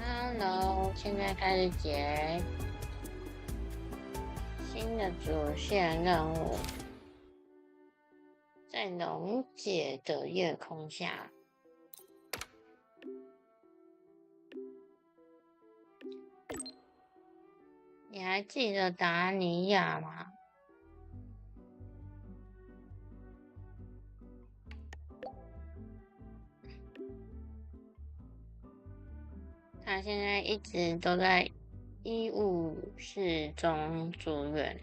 Hello，现在开始解新的主线任务，在溶解的夜空下。你还记得达尼亚吗？他现在一直都在医务室中住院，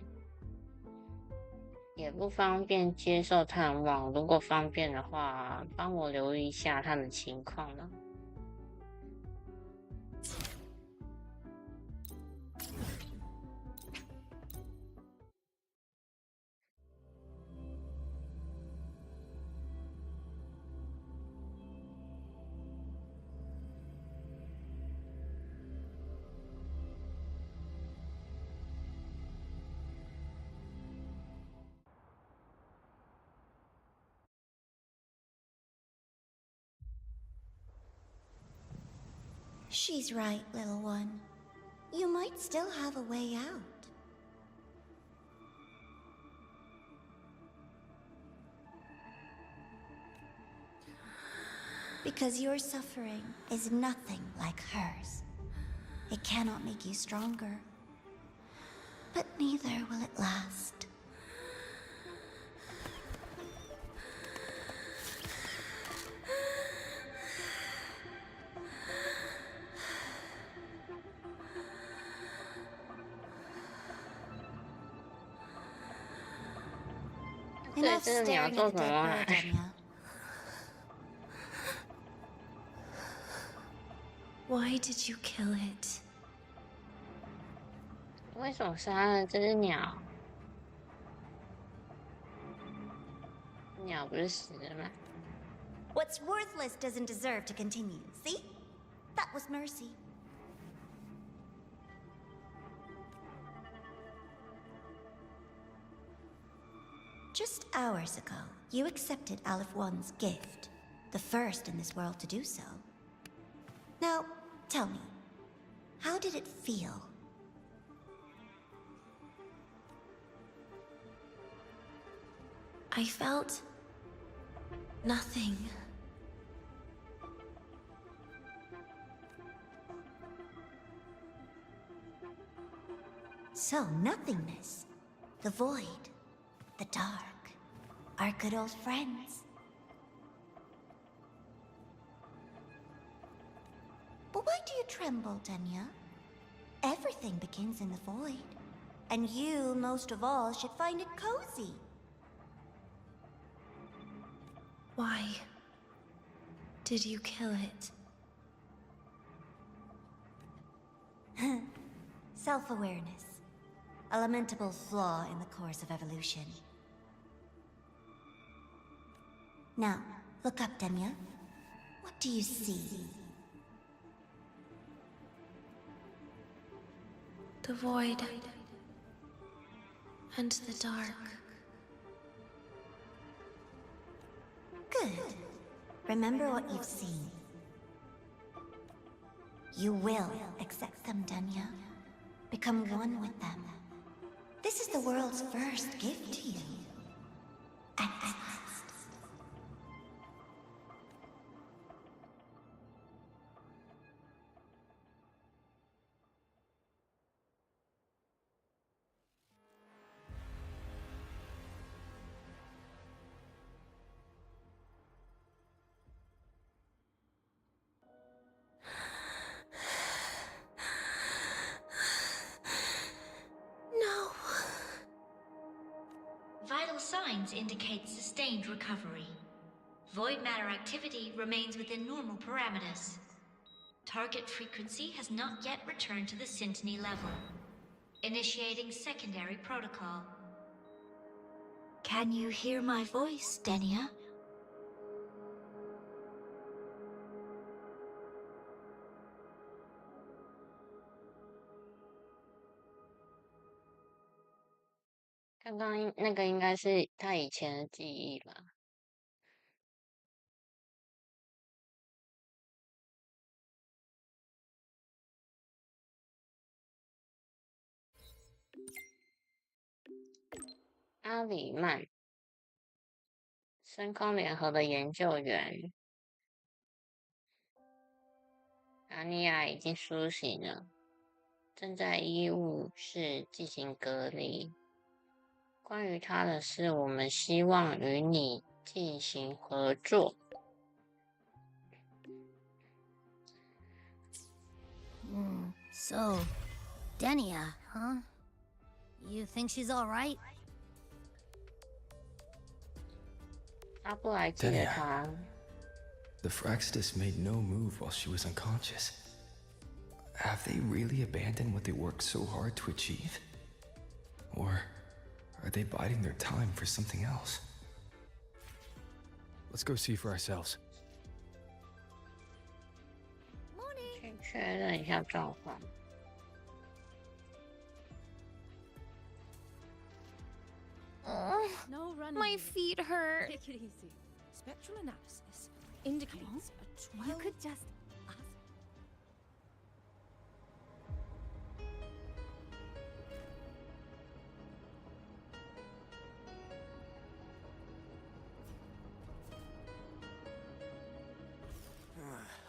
也不方便接受探望。如果方便的话，帮我留意一下他的情况呢。She's right, little one. You might still have a way out. Because your suffering is nothing like hers. It cannot make you stronger. But neither will it last. Enough staring at the dead bird, Enya. Why did you kill it? 为什么杀了这只鸟？鸟不是死了吗？ What's worthless doesn't deserve to continue. See? That was mercy. Just hours ago, you accepted Aleph One's gift, the first in this world to do so. Now, tell me, how did it feel? I felt nothing. So, nothingness, the void, the dark, our good old friends. But why do you tremble, Denya? Everything begins in the void, and you, most of all, should find it cozy. Why did you kill it? Self-awareness. A lamentable flaw in the course of evolution. Now, look up, Denya. What do you see? The void. And the dark. Good. Remember what you've seen. You will accept them, Denya. Become one with them. This is the world's first gift to you. At last. Vital signs indicate sustained recovery. Void matter activity remains within normal parameters. Target frequency has not yet returned to the Syntony level. Initiating secondary protocol. Can you hear my voice, Denya?刚刚那个应该是他以前的记忆吧？阿里曼，深空联合的研究员。阿尼亚已经苏醒了，正在医务室进行隔离。关于他的事，我们希望与你进行合作。So, Denia, huh? You think she's all right? 阿布还记得他。The Fraxidus made no move while she was unconscious. Have they really abandoned what they worked so hard to achieve? Or are they biding their time for something else? Let's go see for ourselves. 去确认一下状况。No running. My feet hurt. Take it easy. Spectral analysis indicates a 12. You could just ask.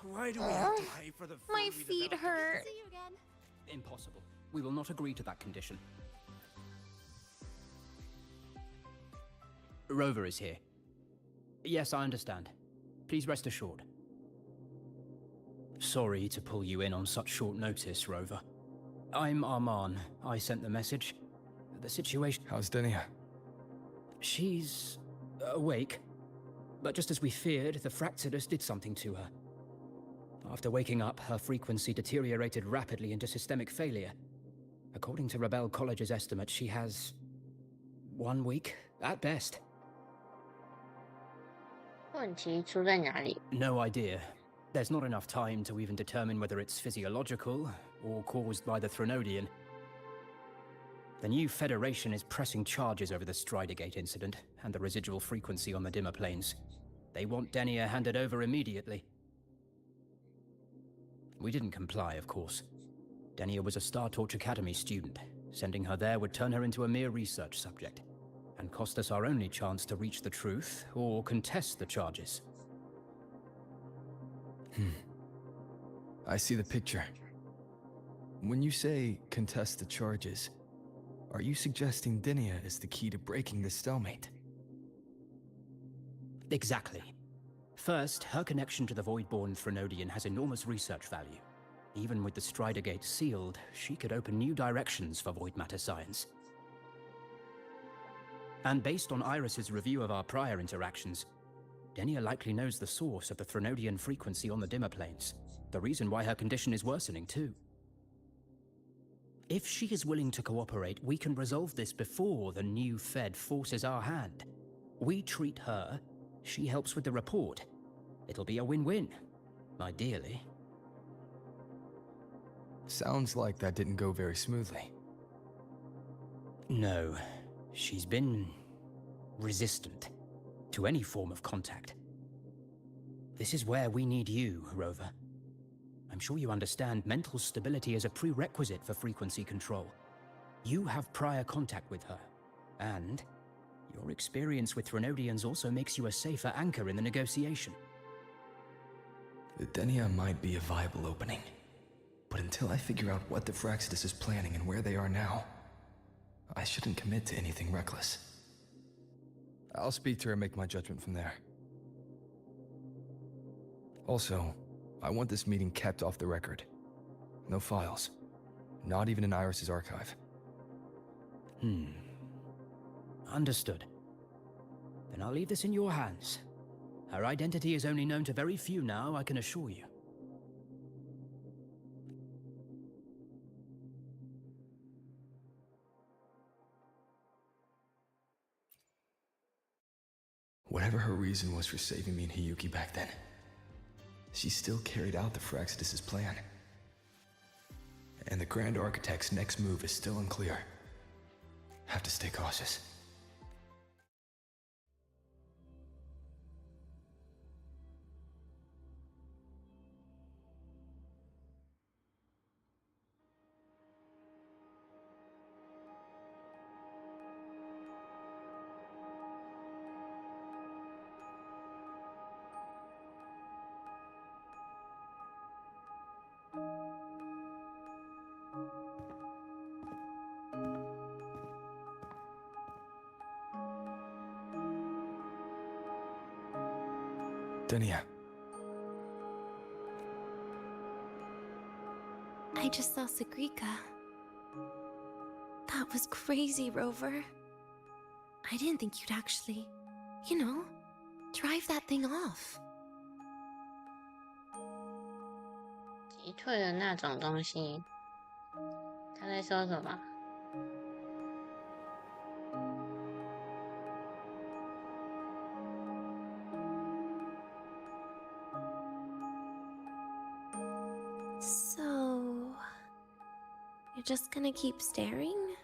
Why do we have to pay for the food My we feet developed? hurt. See you again. Impossible. We will not agree to that condition. Rover is here. Yes, I understand. Please rest assured. Sorry to pull you in on such short notice, Rover. I'm Arman. I sent the message. The situation... How's Denia? She's... awake. But just as we feared, the Fraxidus did something to her. After waking up, her frequency deteriorated rapidly into systemic failure. According to Rebel College's estimate, she has... 1 week, at best. 问题出在哪里？ No idea. There's not enough time to even determine whether it's physiological or caused by the Threnodian. The new Federation is pressing charges over the Stridergate incident and the residual frequency on the dimmer planes. They want Denia handed over immediately. We didn't comply, of course. Denia was a Star Torch Academy student. Sending her there would turn her into a mere research subject, and cost us our only chance to reach the truth or contest the charges. I see the picture. When you say contest the charges, are you suggesting Denia is the key to breaking this stalemate? Exactly. First, her connection to the Voidborn Threnodian has enormous research value. Even with the Stridergate sealed, she could open new directions for void matter science. And based on Iris's review of our prior interactions, Denia likely knows the source of the Threnodian frequency on the dimmer planes. The reason why her condition is worsening, too. If she is willing to cooperate, we can resolve this before the new Fed forces our hand. We treat her, she helps with the report. It'll be a win-win, ideally. Sounds like that didn't go very smoothly. No, she's been resistant to any form of contact. This is where we need you, Rover. I'm sure you understand mental stability is a prerequisite for frequency control. You have prior contact with her, and your experience with Threnodians also makes you a safer anchor in the negotiation. The Denia might be a viable opening, but until I figure out what the Fraxidus is planning and where they are now, I shouldn't commit to anything reckless. I'll speak to her and make my judgment from there. Also, I want this meeting kept off the record. No files. Not even in Iris's archive. Understood. Then I'll leave this in your hands. Her identity is only known to very few now, I can assure you. Whatever her reason was for saving me and Hiyuki back then, she still carried out the Fraxidus' plan. And the Grand Architect's next move is still unclear. Have to stay cautious. Denia. I just saw Sagrika. That was crazy, Rover. I didn't think you'd actually, drive that thing off. 击退的那种东西，他在说什么？ So, you're just gonna keep staring?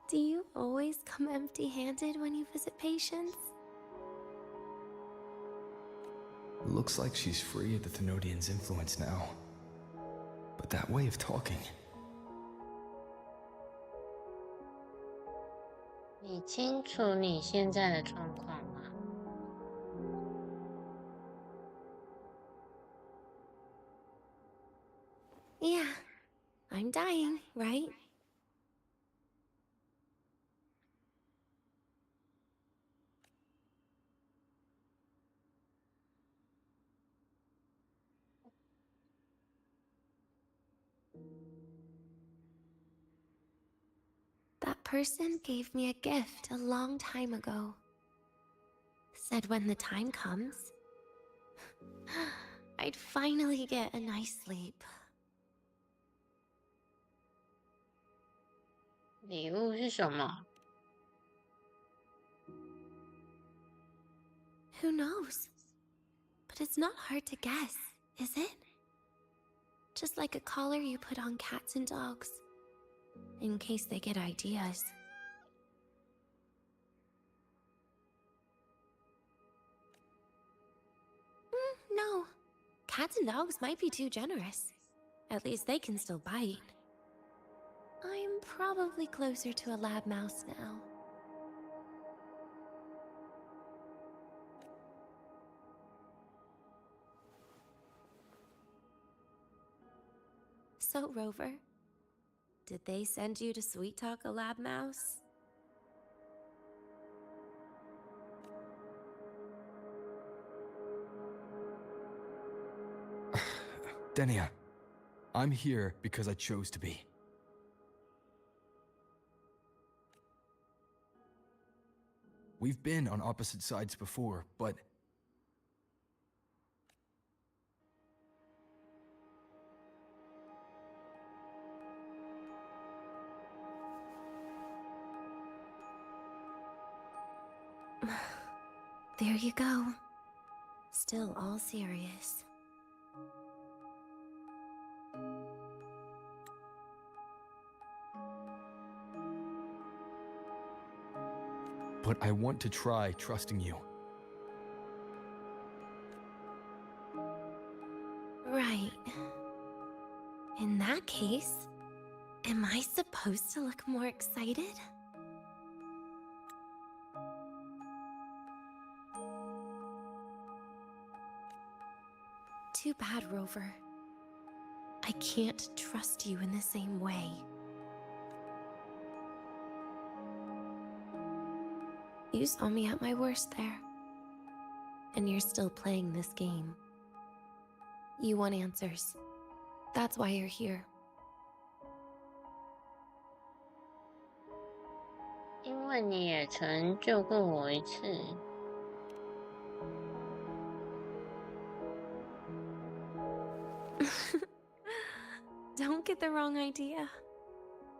Do you always come empty-handed when you visit patients? Looks like she's free of the Thenodian's influence now. But that way of talking... 你清楚你现在的状况吗？ Yeah, I'm dying, right? That person gave me a gift a long time ago. Said when the time comes, I'd finally get a nice sleep. 礼物是什么？ Who knows? But it's not hard to guess, is it? Just like a collar you put on cats and dogs, in case they get ideas. No. Cats and dogs might be too generous. At least they can still bite. I'm probably closer to a lab mouse now. So, Rover, did they send you to sweet talk a lab mouse? Denia, I'm here because I chose to be. We've been on opposite sides before, but... There you go. Still all serious. But I want to try trusting you. Right. In that case, am I supposed to look more excited? Too bad, Rover. I can't trust you in the same way. You saw me at my worst there. And you're still playing this game. You want answers. That's why you're here. 因为你也曾救过我一次。 Don't get the wrong idea.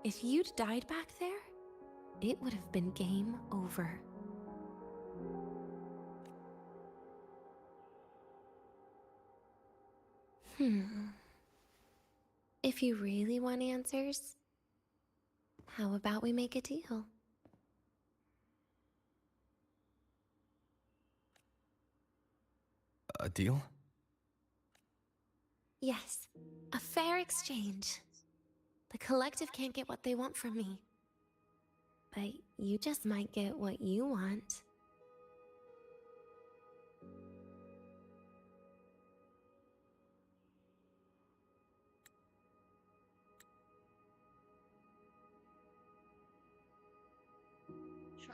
If you'd died back there, it would have been game over. If you really want answers, how about we make a deal? A deal? Yes, a fair exchange. The collective can't get what they want from me. But you just might get what you want.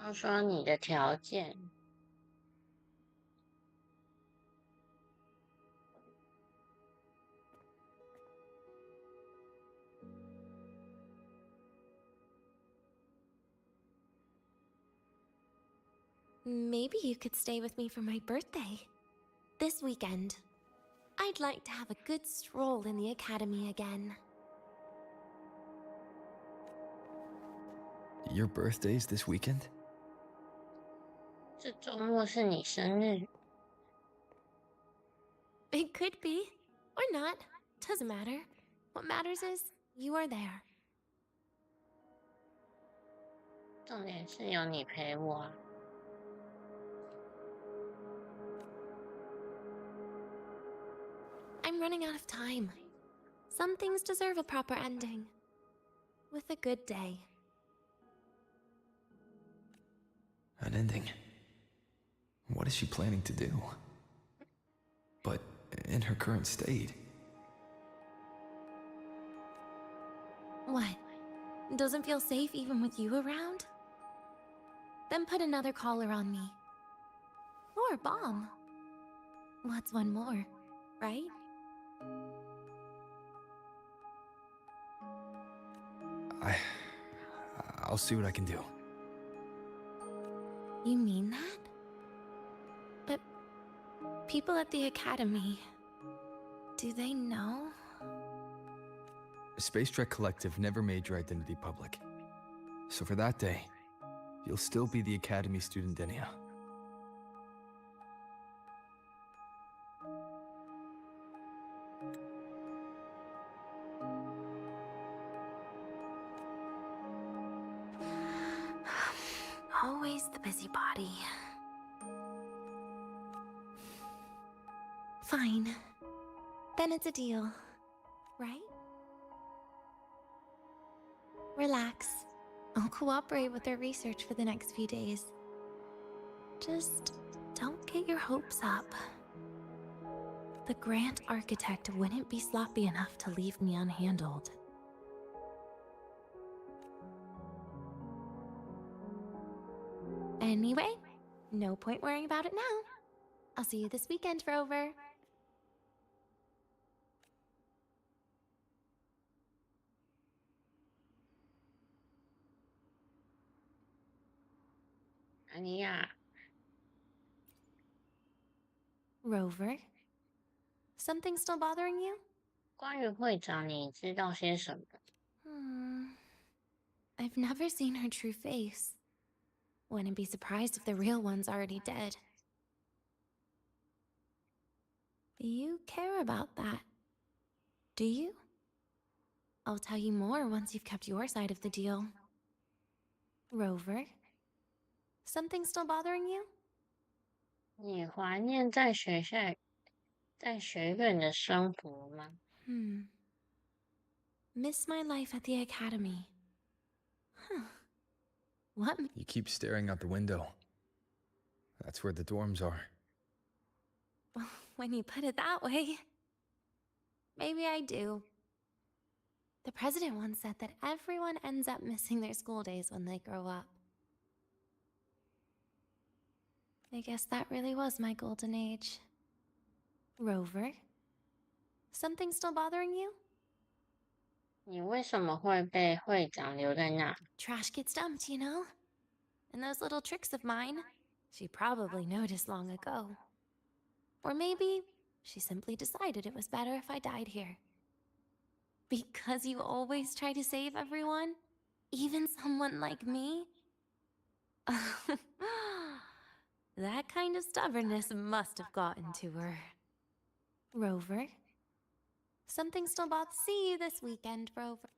说说你的条件。maybe you could stay with me for my birthday. This weekend. I'd like to have a good stroll in the academy again. Your birthday's this weekend? 这周末是你生日， It could be, or not. Doesn't matter. What matters is you are there. 重点是有你陪我啊。I'm running out of time. Some things deserve a proper ending. With a good day. An ending? What is she planning to do? But in her current state... What? Doesn't feel safe even with you around? Then put another collar on me. Or a bomb. What's one more, right? I'll see what I can do. You mean that? But people at the academy, do they know? Space Trek Collective never made your identity public. So for that day, you'll still be the Academy student Denia. Always the busybody. Fine. Then it's a deal, right? Relax. I'll cooperate with their research for the next few days. Just don't get your hopes up. The Grant Architect wouldn't be sloppy enough to leave me unhandled. Anyway, no point worrying about it now. I'll see you this weekend, Rover. Ania， Rover? Something still bothering you? 关于会长，你知道些什么？ I've never seen her true face. Wouldn't be surprised if the real one's already dead. You care about that, do you? I'll tell you more once you've kept your side of the deal. Rover? Something still bothering you? 你怀念在学院的生活吗？ Miss my life at the academy. Huh. What? You keep staring out the window. That's where the dorms are. When you put it that way. Maybe I do. The president once said that everyone ends up missing their school days when they grow up. I guess that really was my golden age. Rover? Something still bothering you? 你为什么会被会长留在那？ Trash gets dumped, you know? And those little tricks of mine, she probably noticed long ago. Or maybe she simply decided it was better if I died here. Because you always try to save everyone? Even someone like me? That kind of stubbornness must have gotten to her. Rover? Something still bothers. See you this weekend, Rover.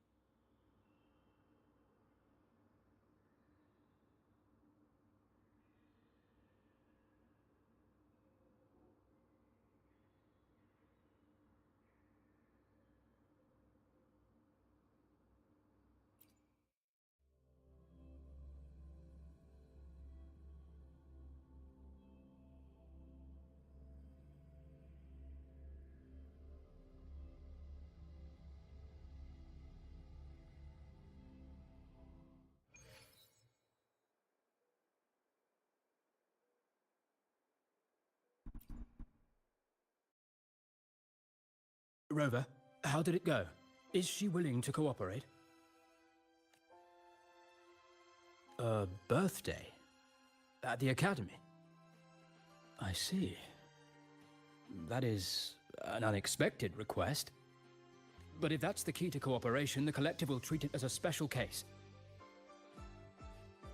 Rover, how did it go? Is she willing to cooperate? A birthday? At the academy? I see. That is an unexpected request. But if that's the key to cooperation, the collective will treat it as a special case.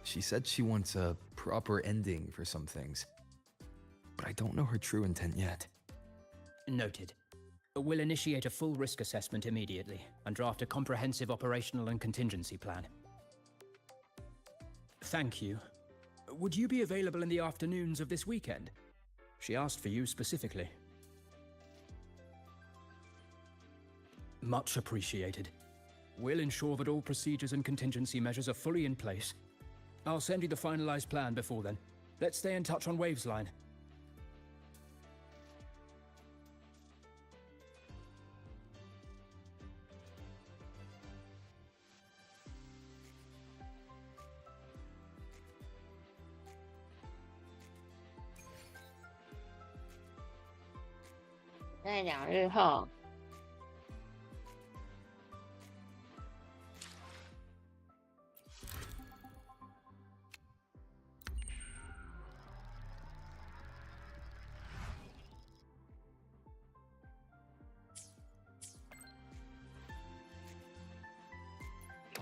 She said she wants a proper ending for some things, but I don't know her true intent yet. Noted. We'll initiate a full risk assessment immediately and draft a comprehensive operational and contingency plan. Thank you. Would you be available in the afternoons of this weekend? She asked for you specifically. Much appreciated. We'll ensure that all procedures and contingency measures are fully in place. I'll send you the finalized plan before then. Let's stay in touch on Waves Line.在2日后，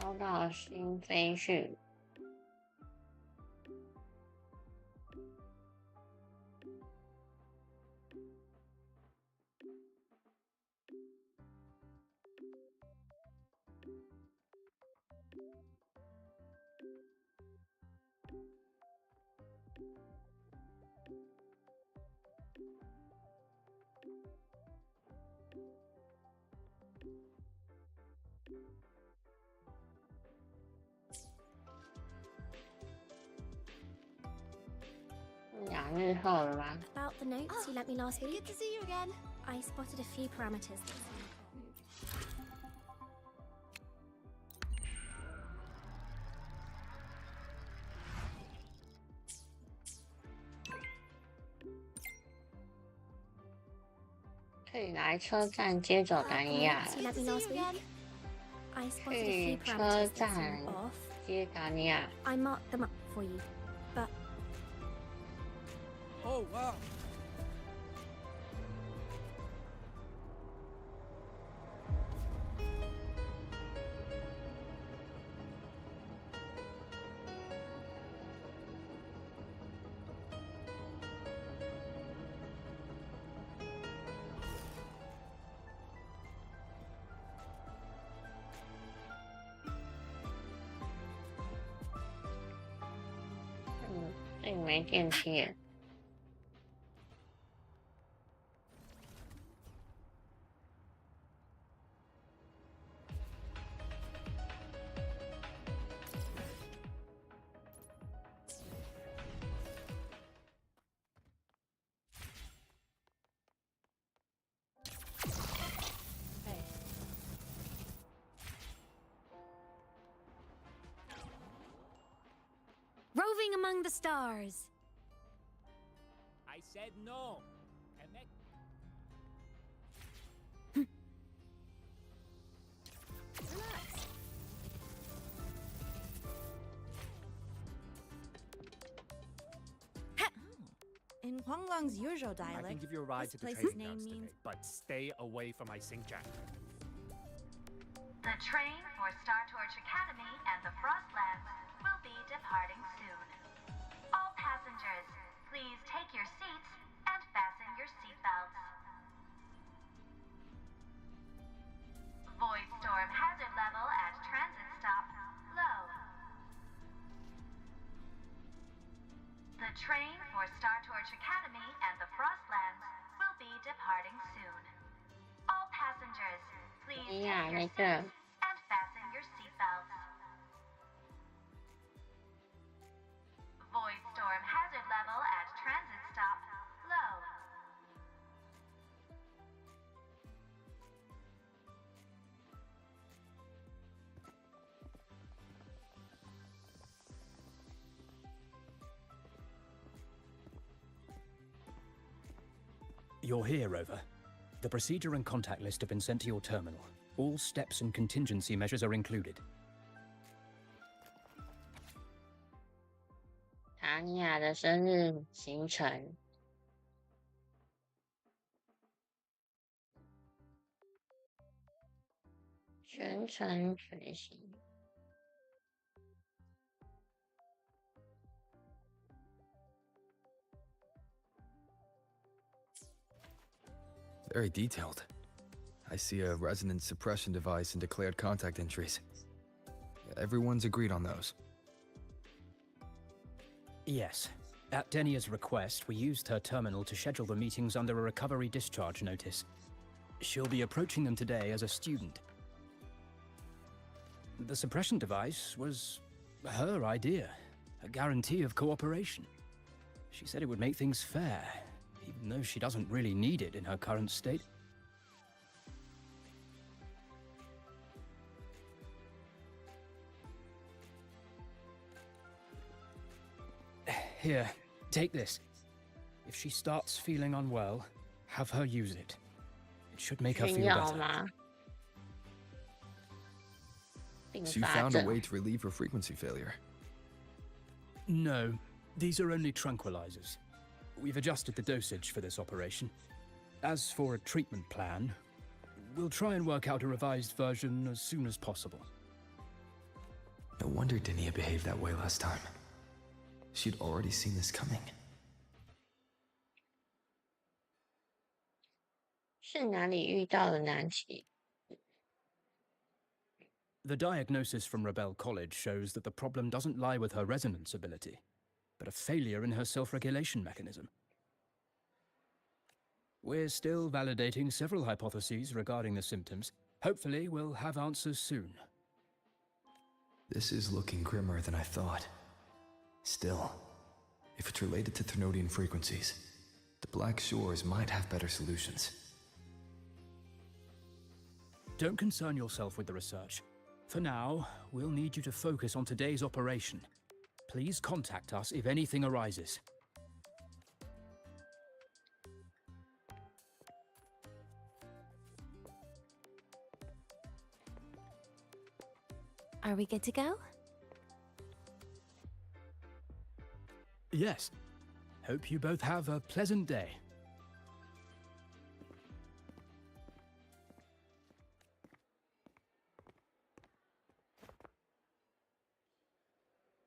收到新飞讯。2日后了吗？ About the notes you lent me last week. Good to see you again. I spotted a few parameters that seem important.可以来车站接走达尼亚。 You lent me last week. I spotted a 去 few 车 parameters that 站 seem off. 接达尼亚。 I marked them up for you, but Oh, wow. .这里没电梯耶。Roving among the stars. I said no. relax. In Huanglang's usual I can dialect, give you a ride this to the place's training name grounds means today, but stay away from my sink jack. The train for Star Torch Academy and the Frostlands will be departing soon. All passengers, please take your seats and fasten your seatbelts. Void storm hazard level at transit stop low. The train for Star Torch Academy and the Frostlands will be departing soon. All passengers, please take your seats and fasten your seatbelts. Void storm hazard level at transit stop low. You're here, Rover. The procedure and contact list have been sent to your terminal. All steps and contingency measures are included. 达达尼亚的生日行程。全程随行。Very detailed. I see a resonance suppression device and declared contact entries. Everyone's agreed on those. Yes. At Denia's request, we used her terminal to schedule the meetings under a recovery discharge notice. She'll be approaching them today as a student. The suppression device was her idea, a guarantee of cooperation. She said it would make things fair, even though she doesn't really need it in her current state. Here, take this. If she starts feeling unwell, have her use it. It should make her feel better. So you found a way to relieve her frequency failure? No, these are only tranquilizers. We've adjusted the dosage for this operation. As for a treatment plan, we'll try and work out a revised version as soon as possible. No wonder Dinia behaved that way last time. She'd already seen this coming. 是哪里遇到了难题？ The diagnosis from Rebel College shows that the problem doesn't lie with her resonance ability, but a failure in her self-regulation mechanism. We're still validating several hypotheses regarding the symptoms. Hopefully, we'll have answers soon. This is looking grimmer than I thought. Still, if it's related to Thermodian frequencies, the Black Shores might have better solutions. Don't concern yourself with the research. For now, we'll need you to focus on today's operation. Please contact us if anything arises. Are we good to go? Yes. Hope you both have a pleasant day.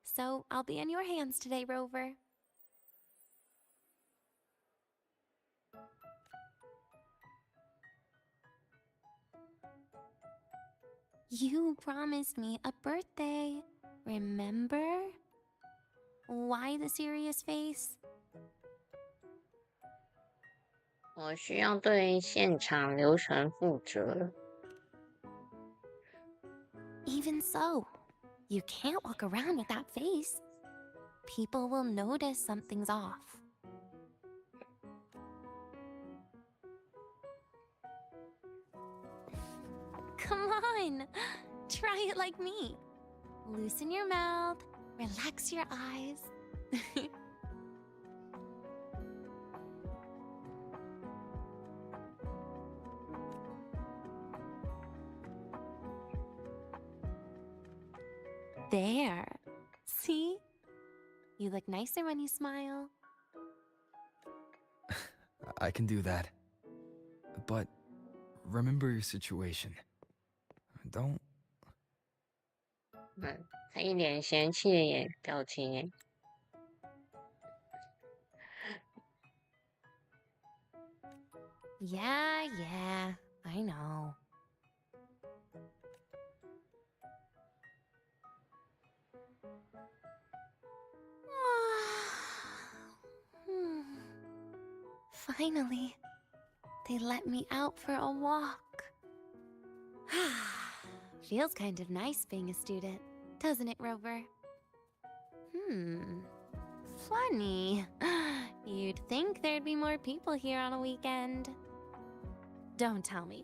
So, I'll be in your hands today, Rover. You promised me a birthday, remember? Why the serious face? 我需要对现场流程负责。 Even so, you can't walk around with that face. People will notice something's off. Come on, try it like me. Loosen your mouth, relax your eyes. There. See? You look nicer when you smile. I can do that. But remember your situation. Don't... 他一脸嫌弃的表情。 Yeah, I know. Finally, they let me out for a walk. Feels kind of nice being a student, doesn't it, Rover? Funny. You'd think there'd be more people here on a weekend. Don't tell me.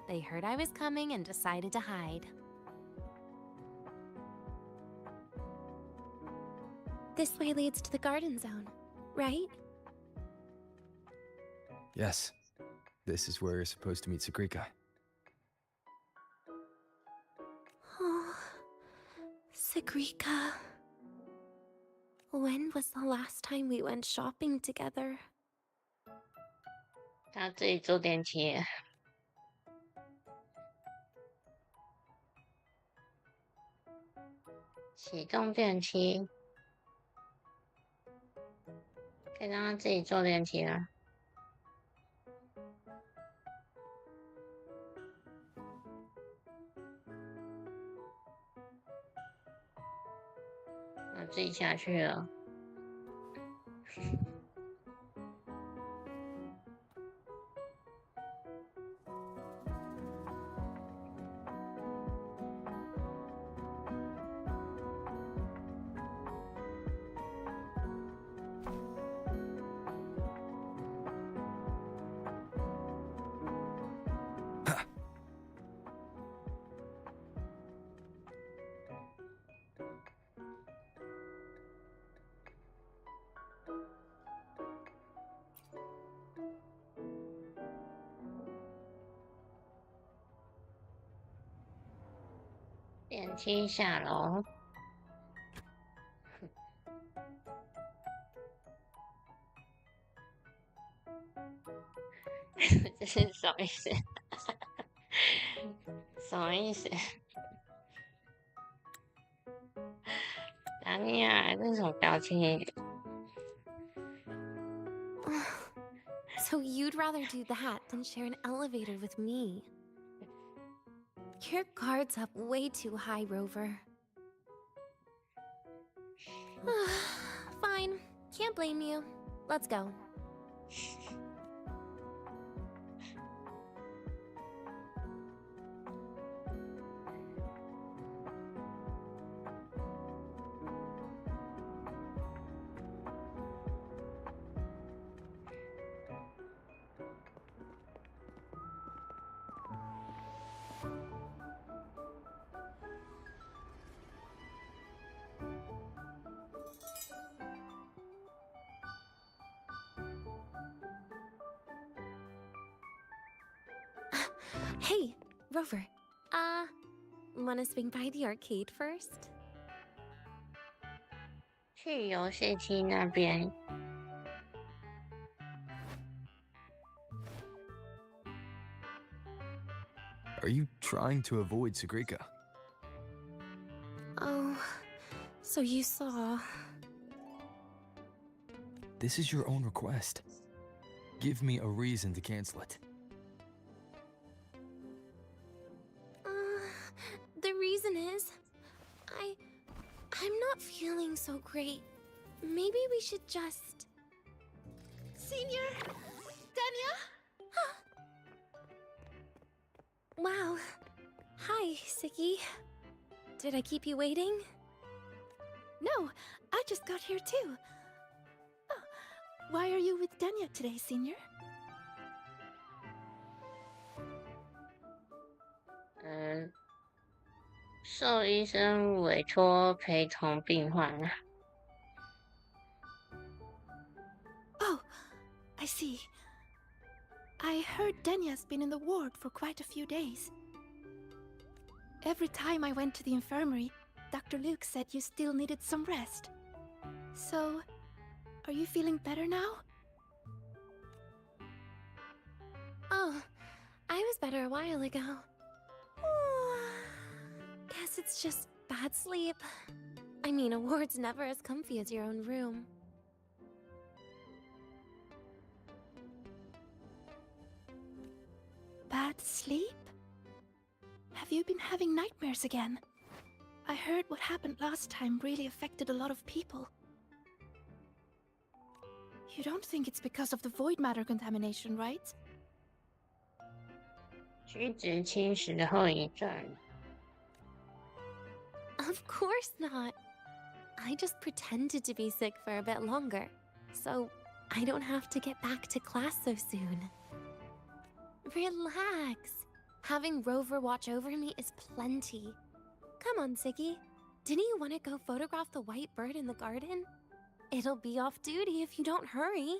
They heard I was coming and decided to hide. This way leads to the garden zone, right? Yes. This is where you're supposed to meet Sagrika. Oh, Sagrika. When was the last time we went shopping together? 他自己坐电梯。启动电梯，可以让他自己坐电梯了。我自己下去了。电梯下楼。这是什么意思？什么意思？达尼亚，这是什么表情？So you'd rather do that than share an elevator with me? Your guard's up way too high, Rover. Fine. Can't blame you. Let's go. Hey, Rover. Wanna swing by the arcade first? 去游戏机那边。Are you trying to avoid Sagrika? Oh, so you saw. This is your own request. Give me a reason to cancel it. The reason is, I'm not feeling so great. Maybe we should just... Senior! Danya! Wow. Hi, Siggy. Did I keep you waiting? No, I just got here too. Oh, why are you with Danya today, Senior? 受医生委托陪同病患。Oh, I see. I heard Danya's been in the ward for quite a few days. Every time I went to the infirmary, Dr. Luke said you still needed some rest. So, are you feeling better now? Oh, I was better a while ago. Guess it's just bad sleep. I mean, a ward's never as comfy as your own room. Bad sleep? Have you been having nightmares again? I heard what happened last time really affected a lot of people. You don't think it's because of the void matter contamination, right? 举止侵蚀的后遗症。Of course not. I just pretended to be sick for a bit longer, so I don't have to get back to class so soon. Relax. Having Rover watch over me is plenty. Come on, Siggy. Didn't you want to go photograph the white bird in the garden? It'll be off duty if you don't hurry.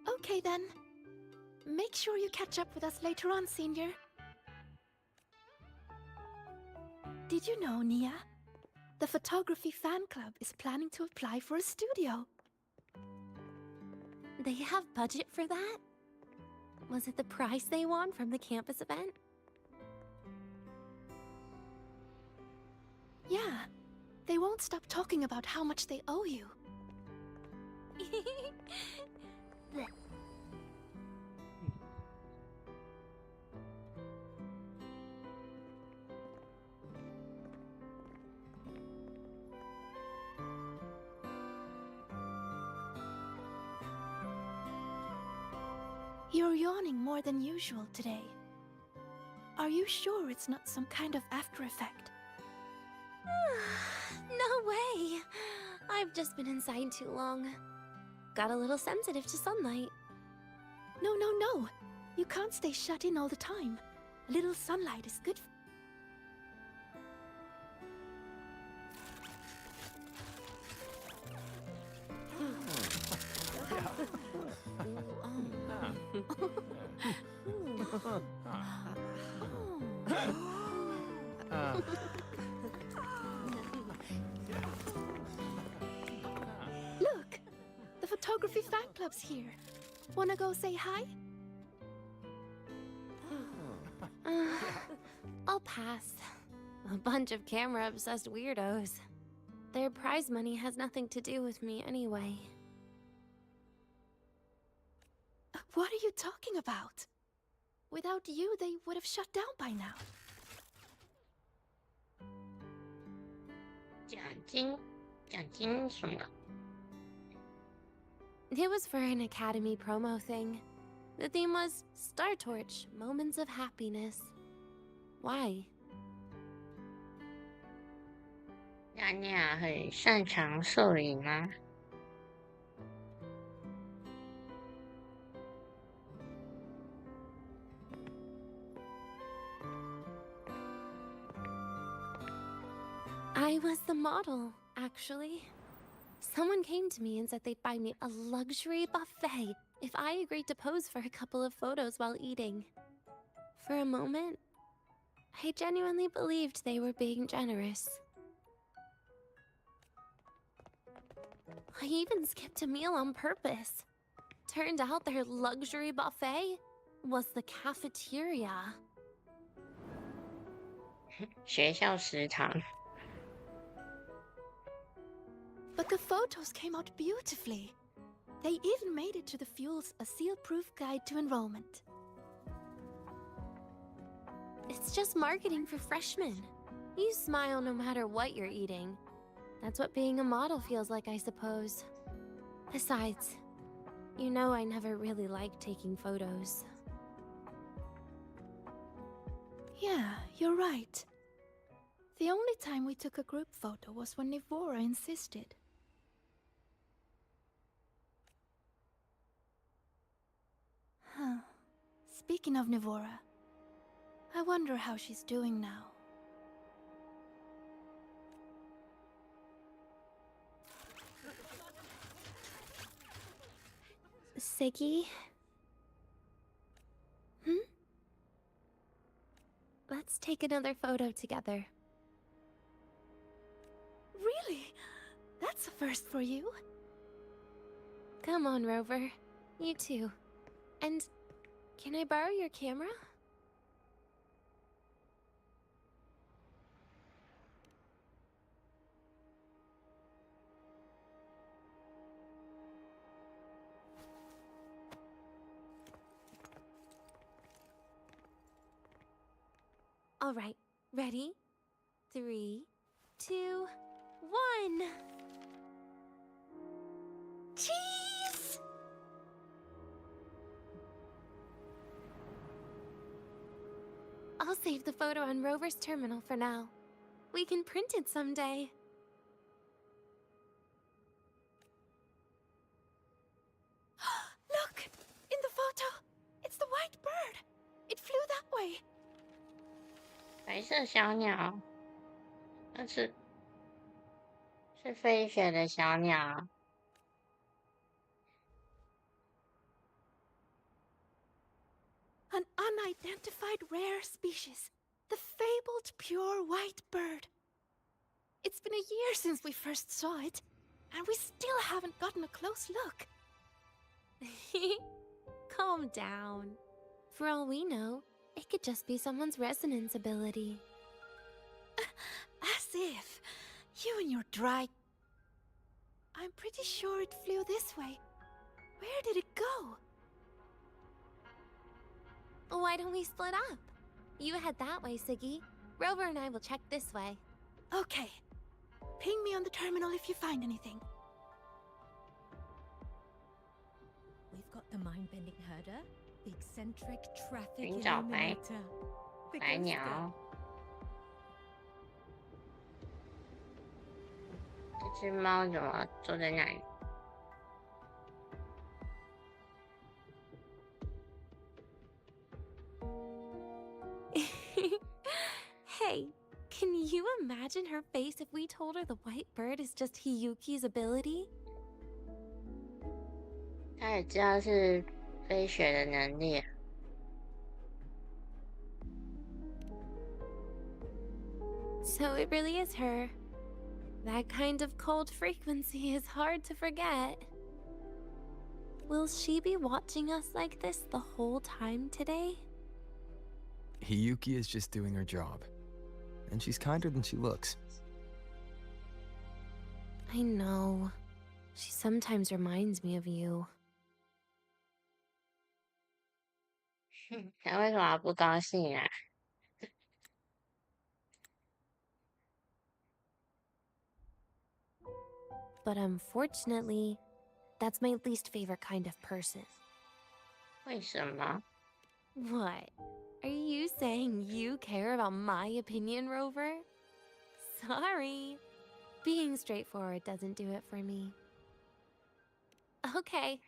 Okay then. Make sure you catch up with us later on, Senior. Did you know, Nia? The photography fan club is planning to apply for a studio. They have budget for that? Was it the prize they won from the campus event? Yeah. They won't stop talking about how much they owe you. You're yawning more than usual today. Are you sure it's not some kind of after effect? No way! I've just been inside too long. Got a little sensitive to sunlight. No, no, no! You can't stay shut in all the time. A little sunlight is good. Look! The photography fan club's here. Wanna go say hi? I'll pass. A bunch of camera-obsessed weirdos. Their prize money has nothing to do with me anyway. What are you talking about? Without you, they would have shut down by now. 奖金什么？ It was for an Academy promo thing. The theme was Star Torch, Moments of Happiness. Why? 雅尼亚很擅长摄影吗？ I was the model, actually. Someone came to me and said they'd buy me a luxury buffet if I agreed to pose for a couple of photos while eating. For a moment, I genuinely believed they were being generous. I even skipped a meal on purpose. Turned out their luxury buffet was the cafeteria. 学校食堂。 But the photos came out beautifully. They even made it to the Fuel's A Seal-Proof Guide to Enrollment. It's just marketing for freshmen. You smile no matter what you're eating. That's what being a model feels like, I suppose. Besides, you know I never really liked taking photos. Yeah, you're right. The only time we took a group photo was when Nivora insisted. Huh. Speaking of Nivora, I wonder how she's doing now. Siggy? Let's take another photo together. Really? That's a first for you. Come on, Rover. You too. And can I borrow your camera? All right, ready? 3, 2, 1. Cheese! I'll save the photo on Rover's terminal for now. We can print it someday. Look! In the photo! It's the white bird! It flew that way! 白色小鸟，那是飞雪的小鸟。 An unidentified rare species. The fabled pure white bird. It's been a year since we first saw it, and we still haven't gotten a close look. Calm down. For all we know, it could just be someone's resonance ability. As if. You and your dry... I'm pretty sure it flew this way. Where did it go? Why don't we split up? You head that way, Siggy. Rover and I will check this way. Okay. Ping me on the terminal if you find anything. We've got the mind-bending herder, the eccentric traffic 寻找白 illuminator, the 白 ghost 鸟。这只猫怎么坐在那里？ Hey, can you imagine her face if we told her the white bird is just Hiyuki's ability? 它也知道是飞雪的能力。 So it really is her. That kind of cold frequency is hard to forget. Will she be watching us like this the whole time today? Hiyuki is just doing her job. And she's kinder than she looks. I know. She sometimes reminds me of you. 他为什么不高兴啊？ But unfortunately, that's my least favorite kind of person. 为什么？ What? Are you saying you care about my opinion, Rover? Sorry. Being straightforward doesn't do it for me. Okay.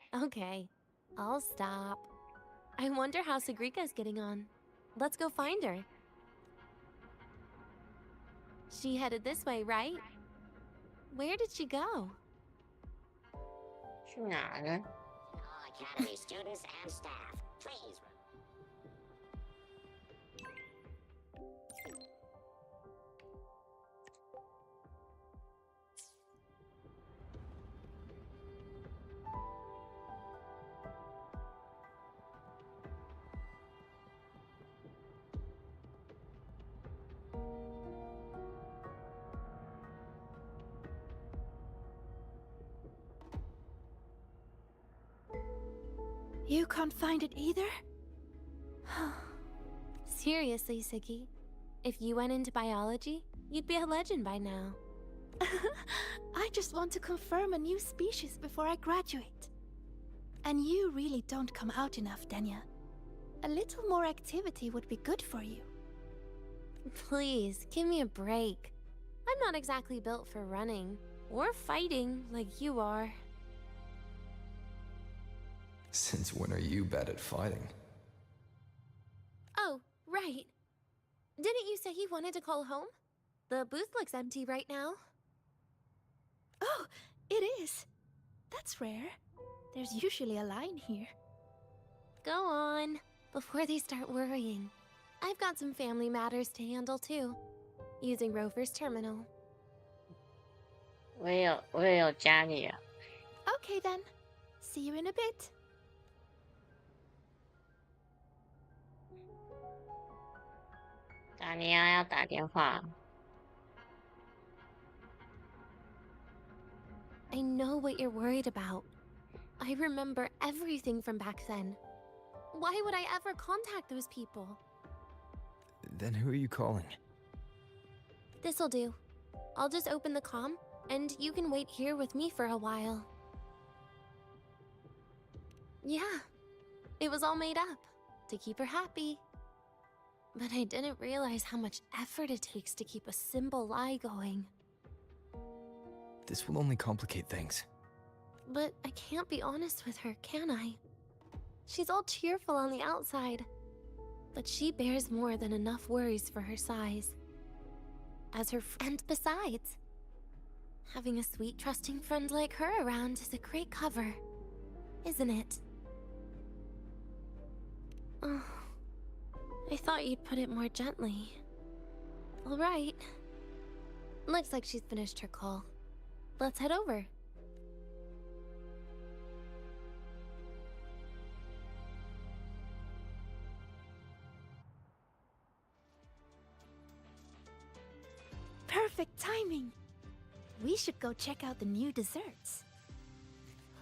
I'll stop. I wonder how Sagrika's getting on. Let's go find her. She headed this way, right? Where did she go? 去哪呢？ All Academy students and staff, please. You can't find it either? Seriously, Siggy. If you went into biology, you'd be a legend by now. I just want to confirm a new species before I graduate. And you really don't come out enough, Denya. A little more activity would be good for you. Please, give me a break. I'm not exactly built for running or fighting like you are. Since when are you bad at fighting? Oh, right. Didn't you say you wanted to call home? The booth looks empty right now. Oh, it is. That's rare. There's usually a line here. Go on, before they start worrying. I've got some family matters to handle too, using Rover's terminal. 我也有家里啊。 Okay then. See you in a bit. Dania 要打电话。 I know what you're worried about. I remember everything from back then. Why would I ever contact those people? Then who are you calling? This'll do. I'll just open the comm, and you can wait here with me for a while. Yeah, it was all made up, to keep her happy. But I didn't realize how much effort it takes to keep a simple lie going. This will only complicate things. But I can't be honest with her, can I? She's all cheerful on the outside, but she bears more than enough worries for her size. As her friend, besides, having a sweet, trusting friend like her around is a great cover, isn't it? Oh, I thought you'd put it more gently. All right. Looks like she's finished her call. Let's head over. Perfect timing. We should go check out the new desserts.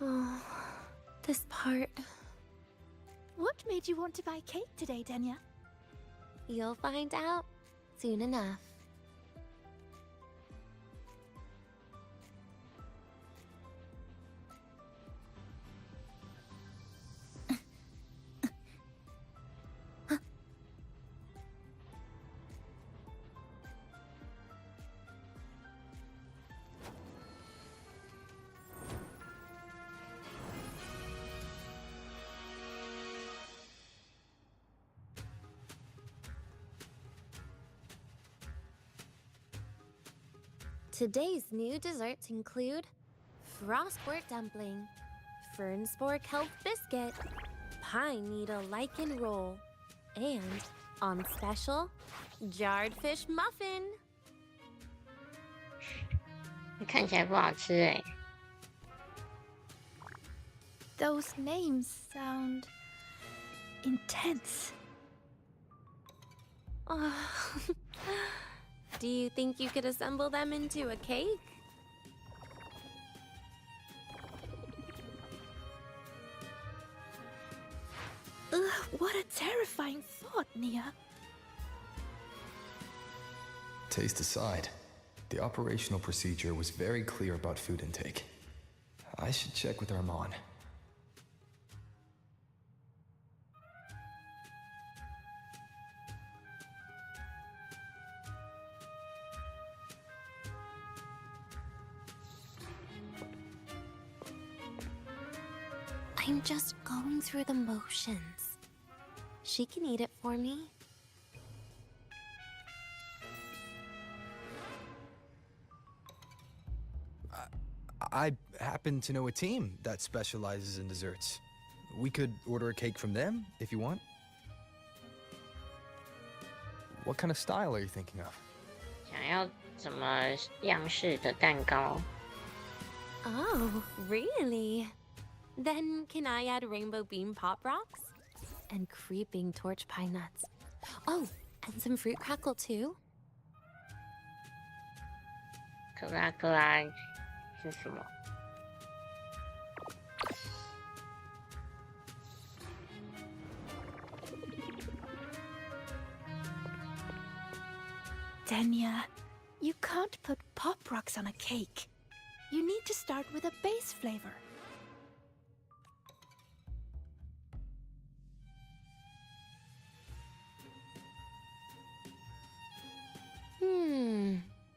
Oh, this part. What made you want to buy cake today, Denya? You'll find out soon enough. Today's new desserts include Frostwort Dumpling, Fernspore Kelp Biscuit, Pine Needle Lichen Roll, and, on special, Jarred Fish Muffin. 看起来不好吃哎。Those names sound intense. Do you think you could assemble them into a cake? What a terrifying thought, Nia. Taste aside, the operational procedure was very clear about food intake. I should check with Armand. I'm just going through the motions. She can eat it for me. I happen to know a team that specializes in desserts. We could order a cake from them if you want. What kind of style are you thinking of? 想要什么样式的蛋糕？ Oh, really? Then can I add rainbow bean pop rocks? And creeping torch pine nuts. Oh, and some fruit crackle too? 克拉克拉是什么？ Denya, you can't put pop rocks on a cake. You need to start with a base flavor.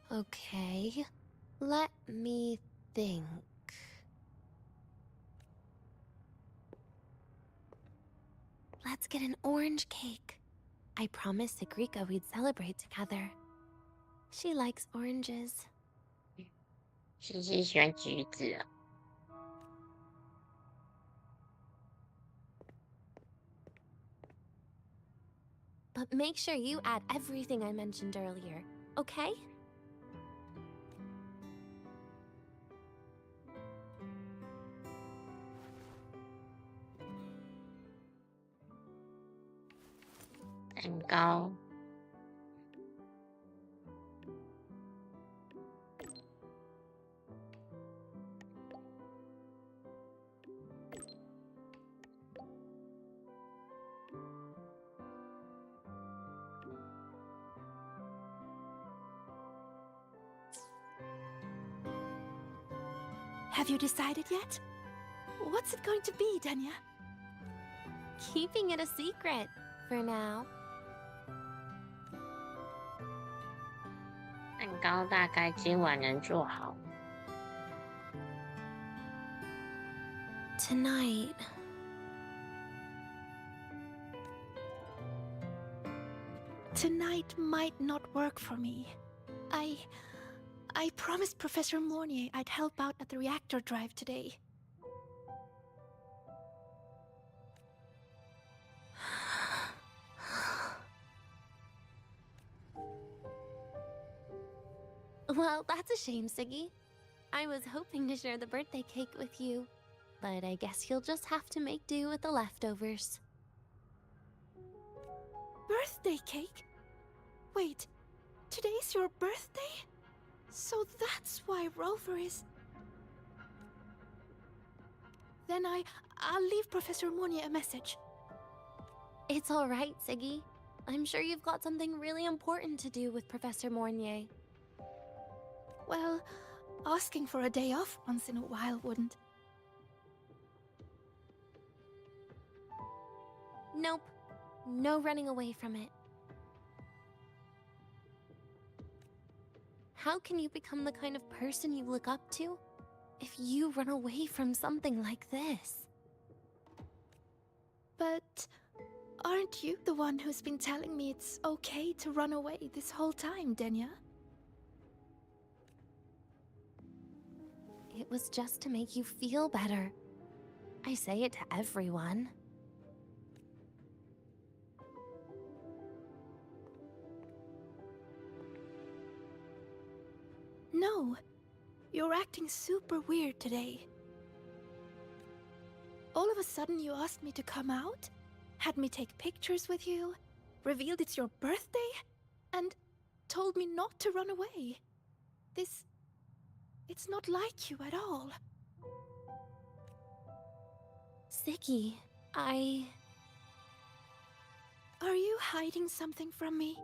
Okay. Let me think. Let's get an orange cake. I promised Sigrika we'd celebrate together. She likes oranges. 西西喜欢橘子啊。 But make sure you add everything I mentioned earlier, okay?蛋糕。 Have you decided yet? What's it going to be, Denya? Keeping it a secret for now. 蛋糕大概今晚能做好。 Tonight. Tonight might not work for me. I promised Professor Mornier I'd help out at the reactor drive today. Well, that's a shame, Siggy. I was hoping to share the birthday cake with you, but I guess you'll just have to make do with the leftovers. Birthday cake? Wait, today's your birthday? So that's why Rover is... Then I'll leave Professor Monia a message. It's all right, Siggy. I'm sure you've got something really important to do with Professor Mornier. Well, asking for a day off once in a while wouldn't. Nope. No running away from it. How can you become the kind of person you look up to if you run away from something like this? But aren't you the one who's been telling me it's okay to run away this whole time, Denya? It was just to make you feel better. I say it to everyone. No, you're acting super weird today. All of a sudden you asked me to come out, had me take pictures with you, revealed it's your birthday, and told me not to run away. It's not like you at all. Siggy, Are you hiding something from me?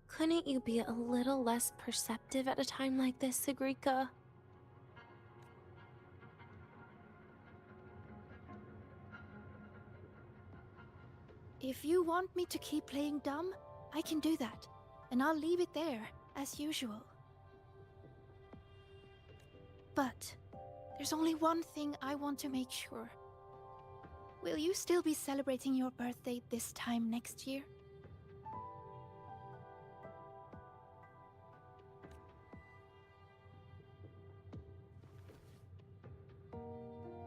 Couldn't you be a little less perceptive at a time like this, Sigrika? If you want me to keep playing dumb, I can do that, and I'll leave it there, as usual. But there's only one thing I want to make sure. Will you still be celebrating your birthday this time next year?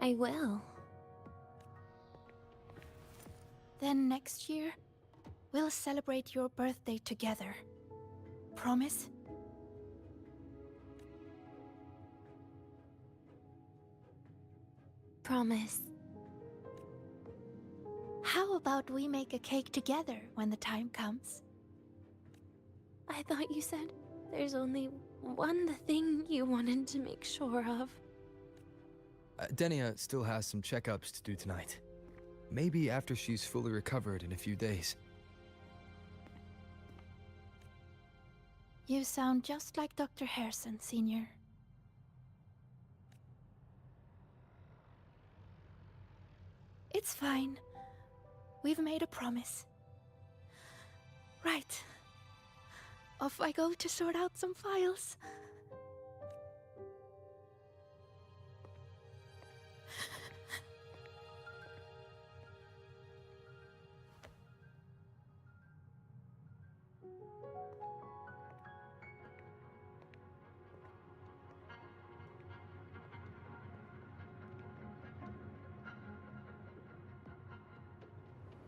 I will. Then next year, we'll celebrate your birthday together. Promise? Promise. How about we make a cake together when the time comes? I thought you said there's only one thing you wanted to make sure of. Denia still has some checkups to do tonight. Maybe after she's fully recovered in a few days. You sound just like Dr. Harrison, Senior. It's fine. We've made a promise. Right. Off I go to sort out some files.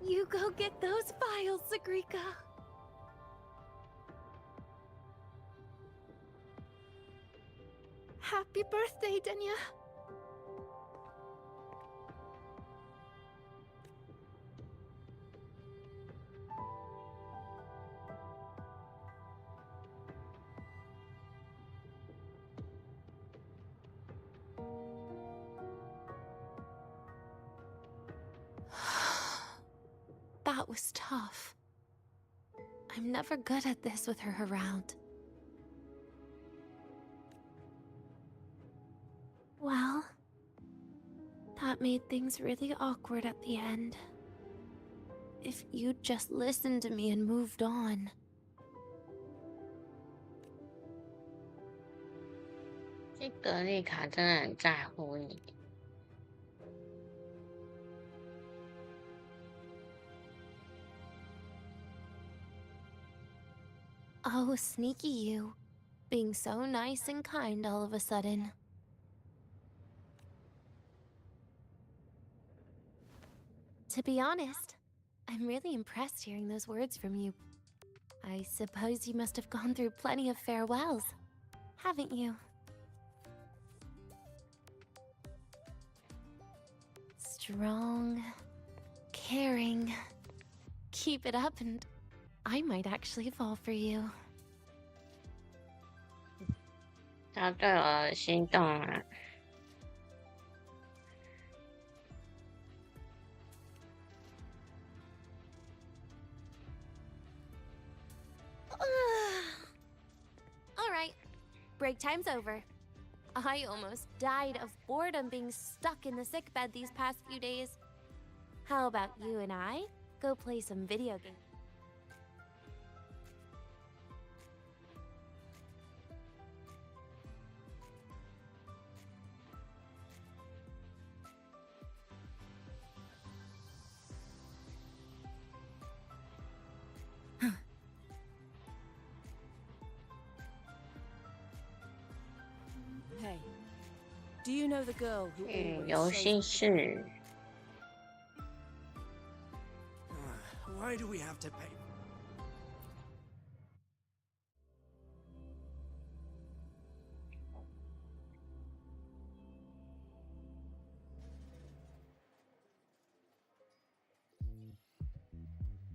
You go get those files, Sigrika. Happy birthday, Denia. That was tough. I'm never good at this with her around. Well, that made things really awkward at the end. If you'd just listened to me and moved on.这格丽卡真的很在乎你。Oh, sneaky you. Being so nice and kind all of a sudden. To be honest, I'm really impressed hearing those words from you. I suppose you must have gone through plenty of farewells, haven't you? Strong, caring. Keep it up and I might actually fall for you. 他对我心动了。Alright, break time's over. I almost died of boredom being stuck in the sickbed these past few days. How about you and I go play some video games? Hey, do you know the girl who 游戏室。 Why do we have to pay?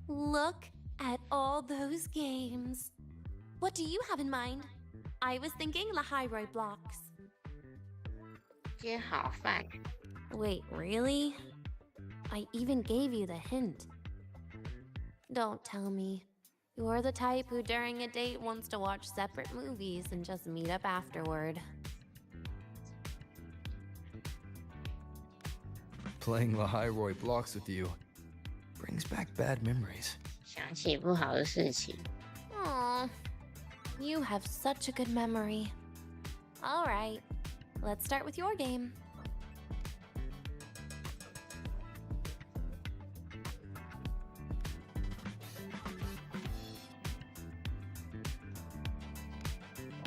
Look at all those games. What do you have in mind? I was thinking Lahiroi blocks. 接好饭。 Wait, really? I even gave you the hint. Don't tell me. You're the type who during a date wants to watch separate movies and just meet up afterward. Playing Lahiroi blocks with you brings back bad memories. 想起不好的事情。 Aw, you have such a good memory. All right, let's start with your game.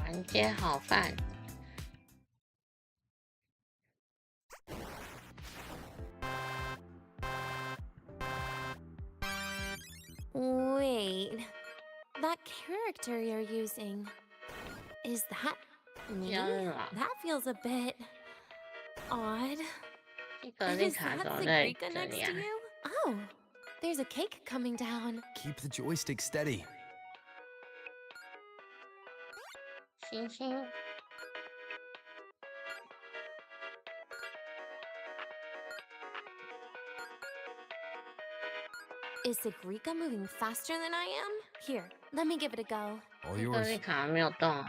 玩接好饭。 Wait, that character you're using, is that me? That feels a bit odd. Is that Sigrika next to you? Oh, there's a cake coming down. Keep the joystick steady. 星星。 Is Sigrika moving faster than I am? Here, let me give it a go. All yours. 这卡没有动。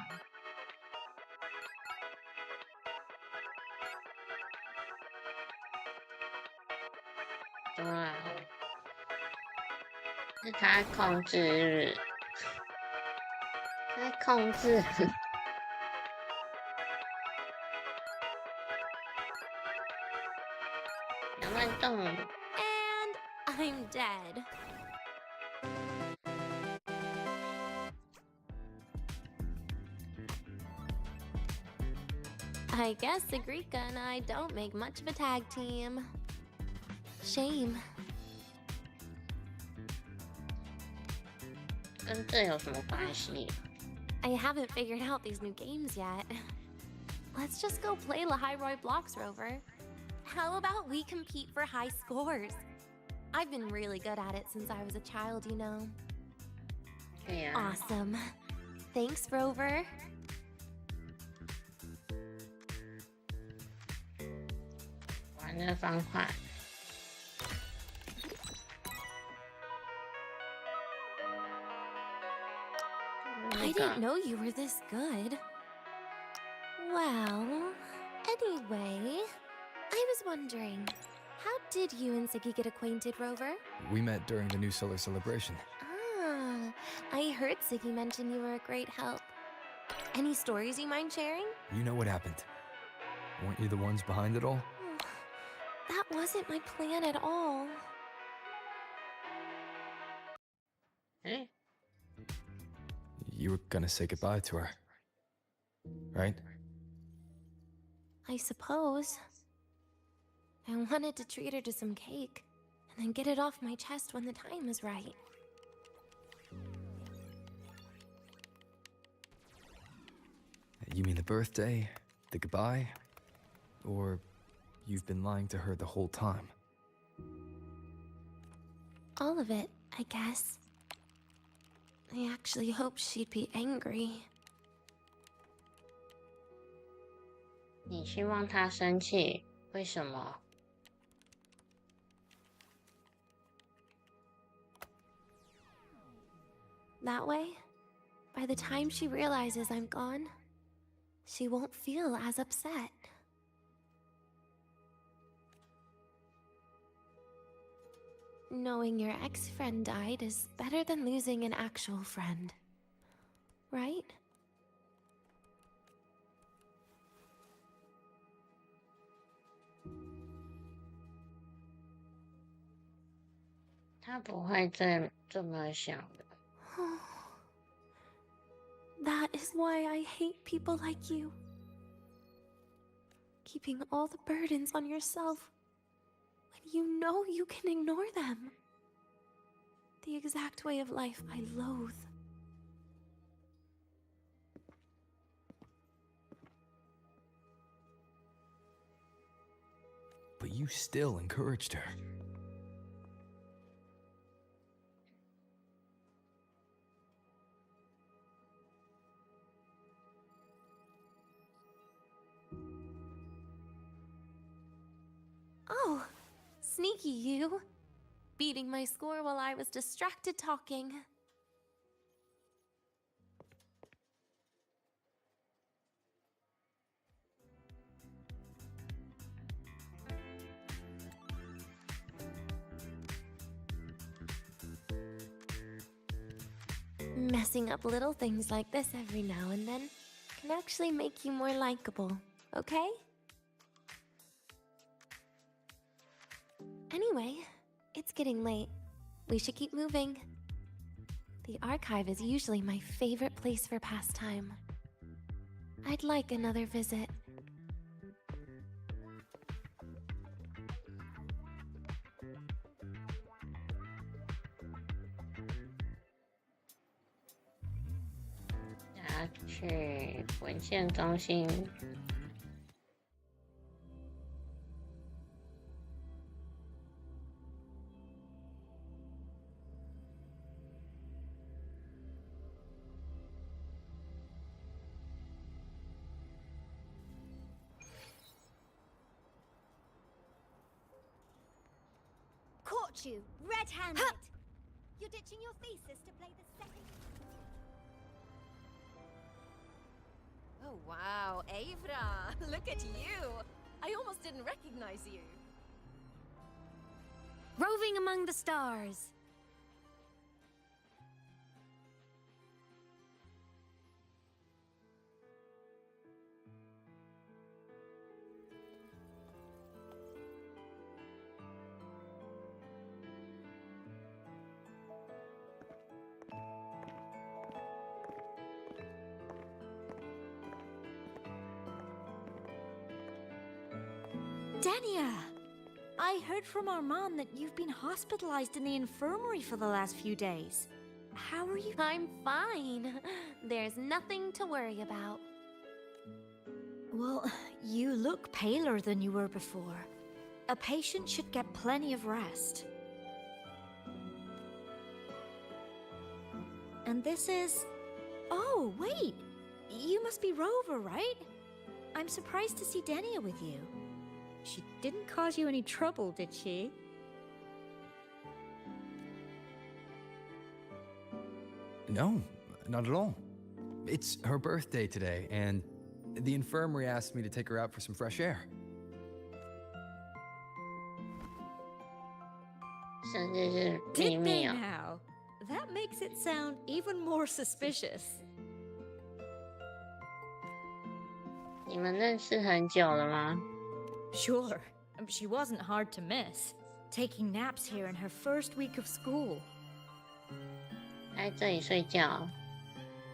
对，是他控制，他控制。能不能动？ And I'm dead. I guess Sigrika and I don't make much of a tag team. Shame. 跟这有什么关系？ I haven't figured out these new games yet. Let's just go play Lahiroi blocks, Rover. How about we compete for high scores? I've been really good at it since I was a child, you know. Yeah. Awesome. Thanks, Rover. 玩那方块。 I didn't know you were this good. Well, anyway, I was wondering, how did you and Siggy get acquainted, Rover? We met during the New Solar Celebration. Ah, I heard Siggy mention you were a great help. Any stories you mind sharing? You know what happened. Weren't you the ones behind it all? That wasn't my plan at all. Eh? You were gonna say goodbye to her, right? I suppose. I wanted to treat her to some cake, and then get it off my chest when the time is right. You mean the birthday, the goodbye, or you've been lying to her the whole time? All of it, I guess. I actually hoped she'd be angry. 你希望他生气，为什么？ That way, by the time she realizes I'm gone, she won't feel as upset. Knowing your ex-friend died is better than losing an actual friend, right? 他不会这么想的。That is why I hate people like you. Keeping all the burdens on yourself when you know you can ignore them. The exact way of life I loathe. But you still encouraged her. Oh, sneaky you. Beating my score while I was distracted talking. Messing up little things like this every now and then can actually make you more likable, okay? Anyway, it's getting late. We should keep moving. The archive is usually my favorite place for pastime. I'd like another visit. Let's 去文献中心。Caught you, red-handed. You're ditching your thesis to play the second. Oh wow, Avra! Look at you! I almost didn't recognize you. Roving among the stars. Dania! I heard from Armand that you've been hospitalized in the infirmary for the last few days. How are you? I'm fine. There's nothing to worry about. Well, you look paler than you were before. A patient should get plenty of rest. And this is... Oh, wait! You must be Rover, right? I'm surprised to see Dania with you. She didn't cause you any trouble, did she? No, not at all. It's her birthday today, and the infirmary asked me to take her out for some fresh air. 生日是秘 Did 密 they 哦。 now? That makes it sound even more suspicious. 你们认识很久了吗？ Sure, she wasn't hard to miss. Taking naps here in her first week of school. 在这里睡觉。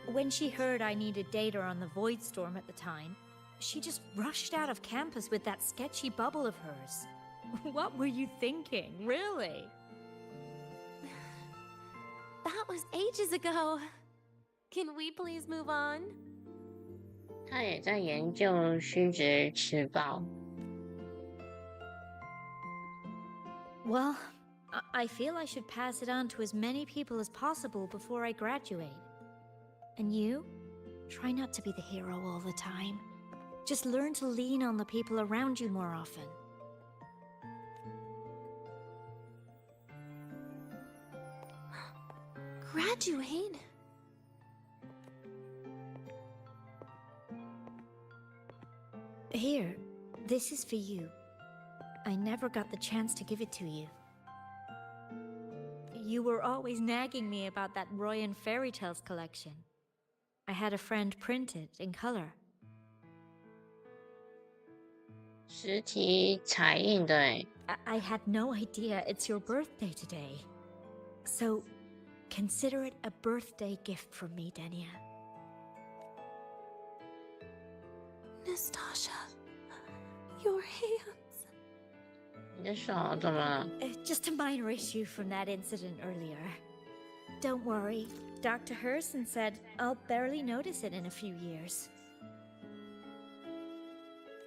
When she heard I needed data on the Void Storm at the time, she just rushed out of campus with that sketchy bubble of hers. What were you thinking, really? That was ages ago. Can we please move on? 他也在研究虚质迟报。Well, I feel I should pass it on to as many people as possible before I graduate. And you? Try not to be the hero all the time. Just learn to lean on the people around you more often. Graduate? Here, this is for you. I never got the chance to give it to you. You were always nagging me about that Roy and Fairy Tales collection. I had a friend print it in color. 实体彩印的欸。 I had no idea it's your birthday today. So, consider it a birthday gift from me, Denia. Nastasha, your hands. 你的手怎么了？ Just a minor issue from that incident earlier. Don't worry, Dr. Herson said I'll barely notice it in a few years.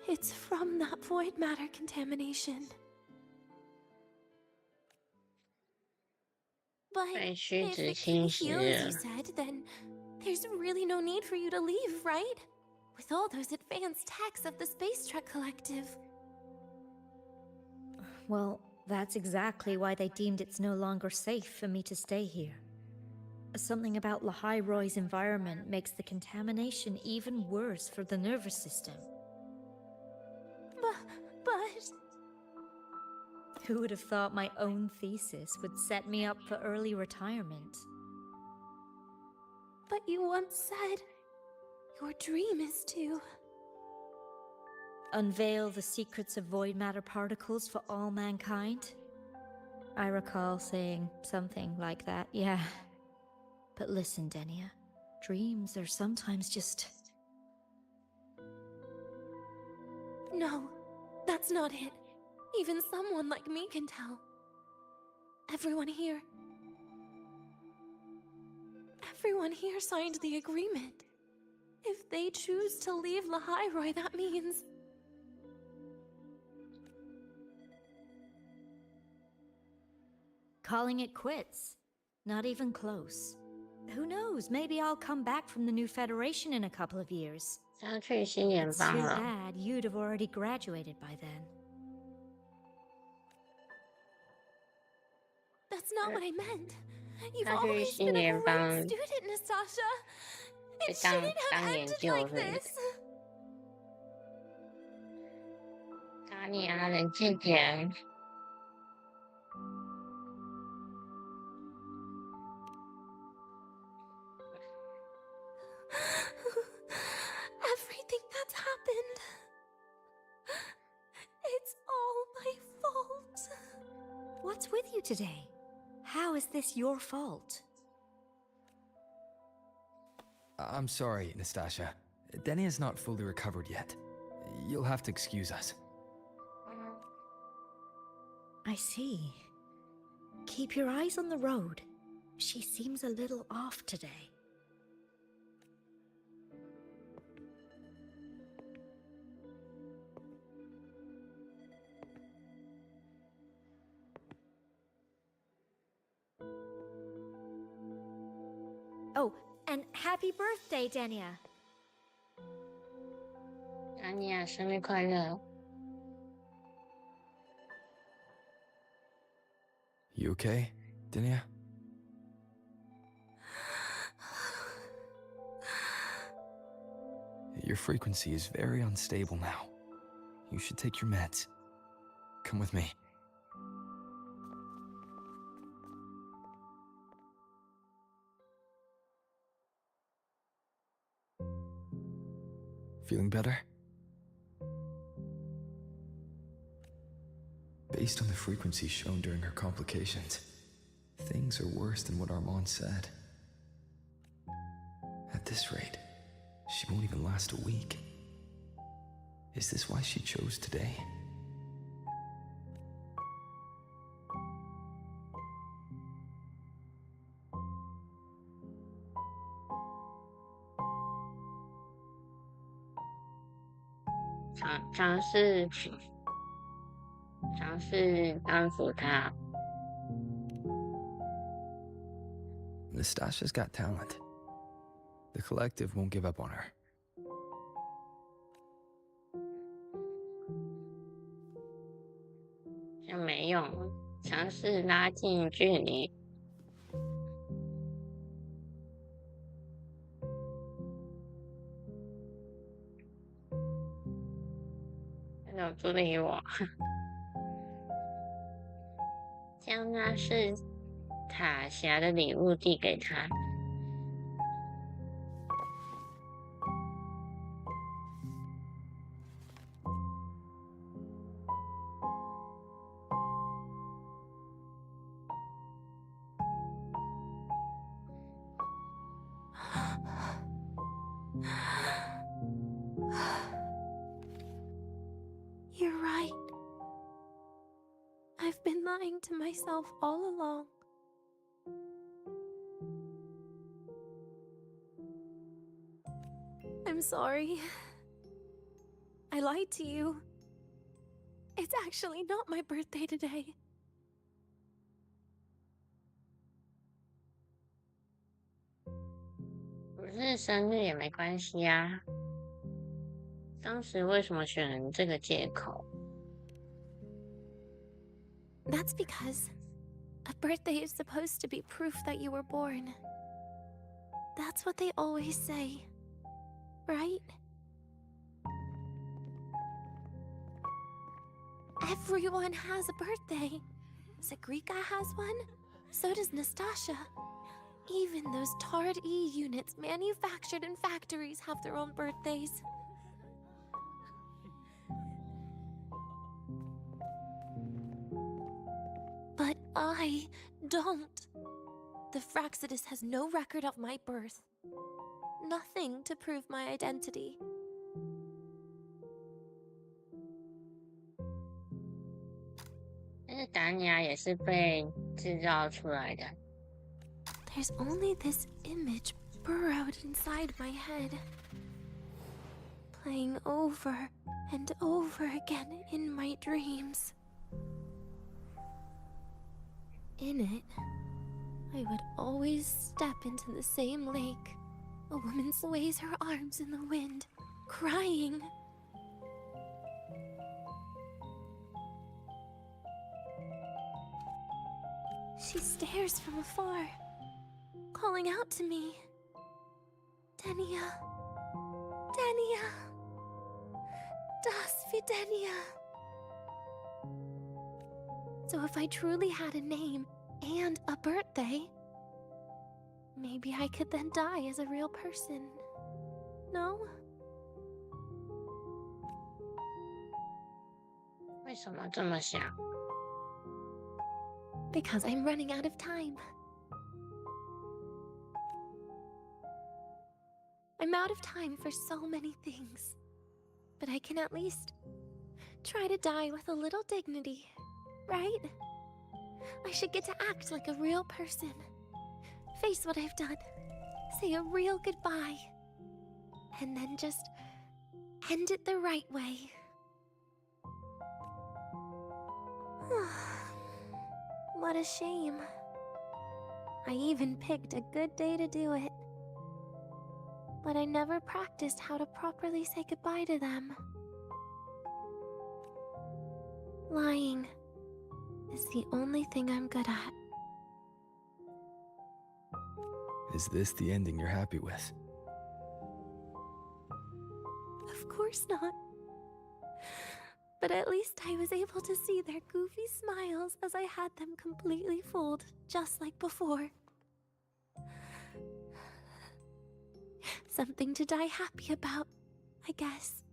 It's from that void matter contamination. But if it can heal, as you said, then there's really no need for you to leave, right? With all those advanced techs of the Space Trek Collective. Well, that's exactly why they deemed it's no longer safe for me to stay here. Something about Lahai Roy's environment makes the contamination even worse for the nervous system. But... Who would have thought my own thesis would set me up for early retirement? But you once said your dream is to... unveil the secrets of void matter particles for all mankind? I recall saying something like that, yeah. But listen, Denia, dreams are sometimes just... No, that's not it. Even someone like me can tell. Everyone here signed the agreement. If they choose to leave Lahai Roy, that means... calling it quits. Not even close. Who knows, maybe I'll come back from the new Federation in a couple of years. It's too bad you'd have already graduated by then. That's not what I meant. You've always been a great student, Nastasha. It shouldn't have ended like this. Dania，冷静点。 Everything that's happened. It's all my fault. What's with you today? How is this your fault? I'm sorry, Nastasha. Denia's not fully recovered yet. You'll have to excuse us. I see. Keep your eyes on the road. She seems a little off today. Oh, and happy birthday, Denia. Dania，生日快乐！ You okay, Denia? Your frequency is very unstable now. You should take your meds. Come with me. Feeling better? Based on the frequency shown during her complications, things are worse than what Armand said. At this rate, she won't even last a week. Is this why she chose today? 尝试安抚他。Nastasha's got talent. The collective won't give up on her. 就没用，尝试拉近距离。没有助理我，将那是塔霞的礼物递给他。You're right. I've been lying to myself all along. I'm sorry. I lied to you. It's actually not my birthday today. 不是生日也没关系啊。当时为什么选这个借口？ That's because a birthday is supposed to be proof that you were born. That's what they always say, right? Everyone has a birthday. Zagrika has one, so does Nastasha. Even those tarred E units manufactured in factories have their own birthdays. But I don't. The Fraxidus has no record of my birth. Nothing to prove my identity. There's only this image burrowed inside my head, playing over and over again in my dreams. In it, I would always step into the same lake. A woman sways her arms in the wind, crying. She stares from afar, calling out to me. Denia. Denia. Das Videnia. So if I truly had a name and a birthday, maybe I could then die as a real person. No? 为什么这么想？ Because I'm running out of time. I'm out of time for so many things. But I can at least try to die with a little dignity, right? I should get to act like a real person. Face what I've done. Say a real goodbye. And then just end it the right way. What a shame. I even picked a good day to do it. But I never practiced how to properly say goodbye to them. Lying is the only thing I'm good at. Is this the ending you're happy with? Of course not. But at least I was able to see their goofy smiles as I had them completely fooled, just like before. Something to die happy about, I guess.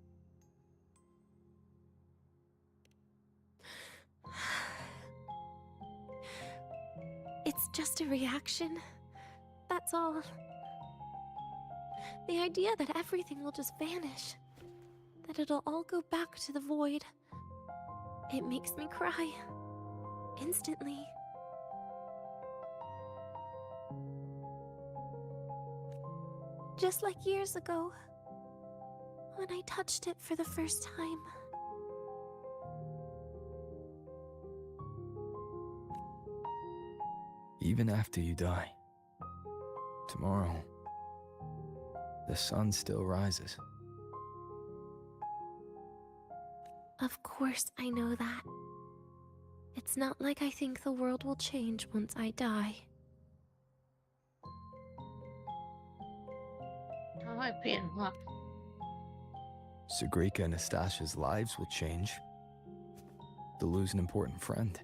It's just a reaction. That's all. The idea that everything will just vanish, that it'll all go back to the void, it makes me cry. Instantly. Just like years ago. when I touched it for the first time. Even after you die, tomorrow, the sun still rises. Of course I know that. It's not like I think the world will change once I die. 它会变化。 Sagrika and Nastasha's lives will change. They'll lose an important friend.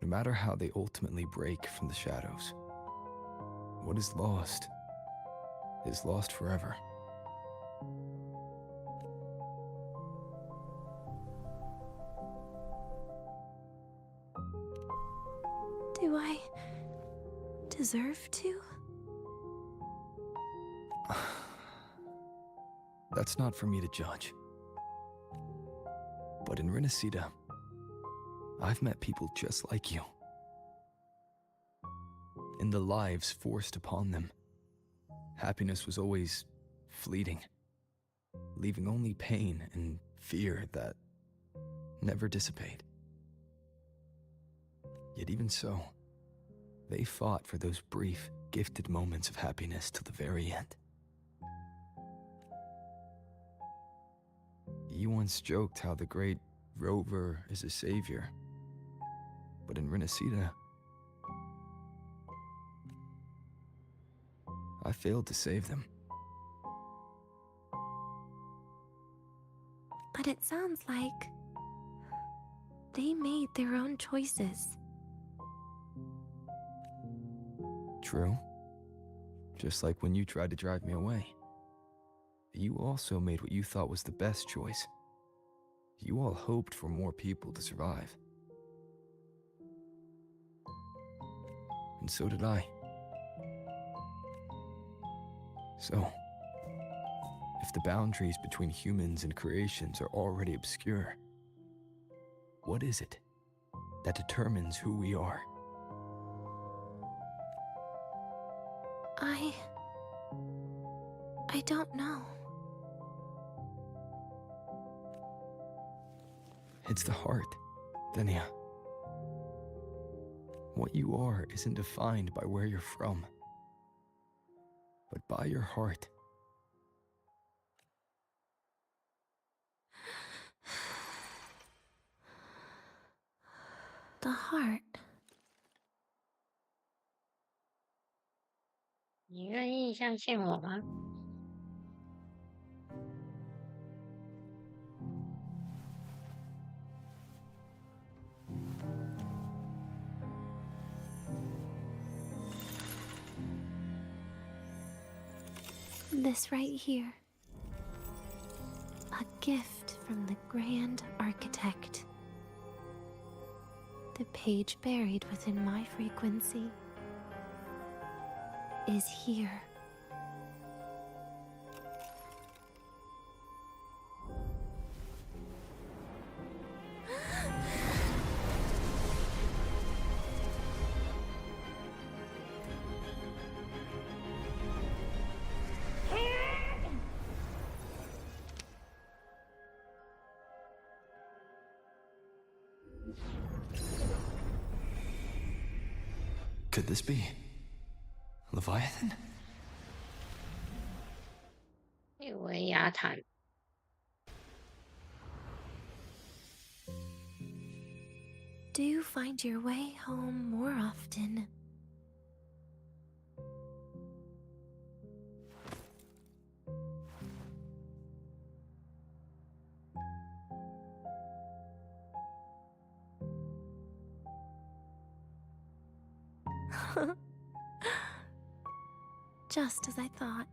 No matter how they ultimately break from the shadows, what is lost forever. Do I deserve to? That's not for me to judge. But in Renacida, I've met people just like you. In the lives forced upon them, happiness was always fleeting, leaving only pain and fear that never dissipate. Yet even so, they fought for those brief, gifted moments of happiness till the very end. You once joked how the great Rover is a savior, but in Renacida, I failed to save them. But it sounds like they made their own choices. True. Just like when you tried to drive me away. You also made what you thought was the best choice. You all hoped for more people to survive. And so did I. So, if the boundaries between humans and creations are already obscure, what is it that determines who we are? I don't know. It's the heart, Denia. What you are isn't defined by where you're from, but by your heart. The heart. 你愿意相信我吗？ This right here. A gift from the Grand Architect. The page buried within my frequency is here. Could this be Leviathan? 利维亚坦。 Do you find your way home more often? Just as I thought.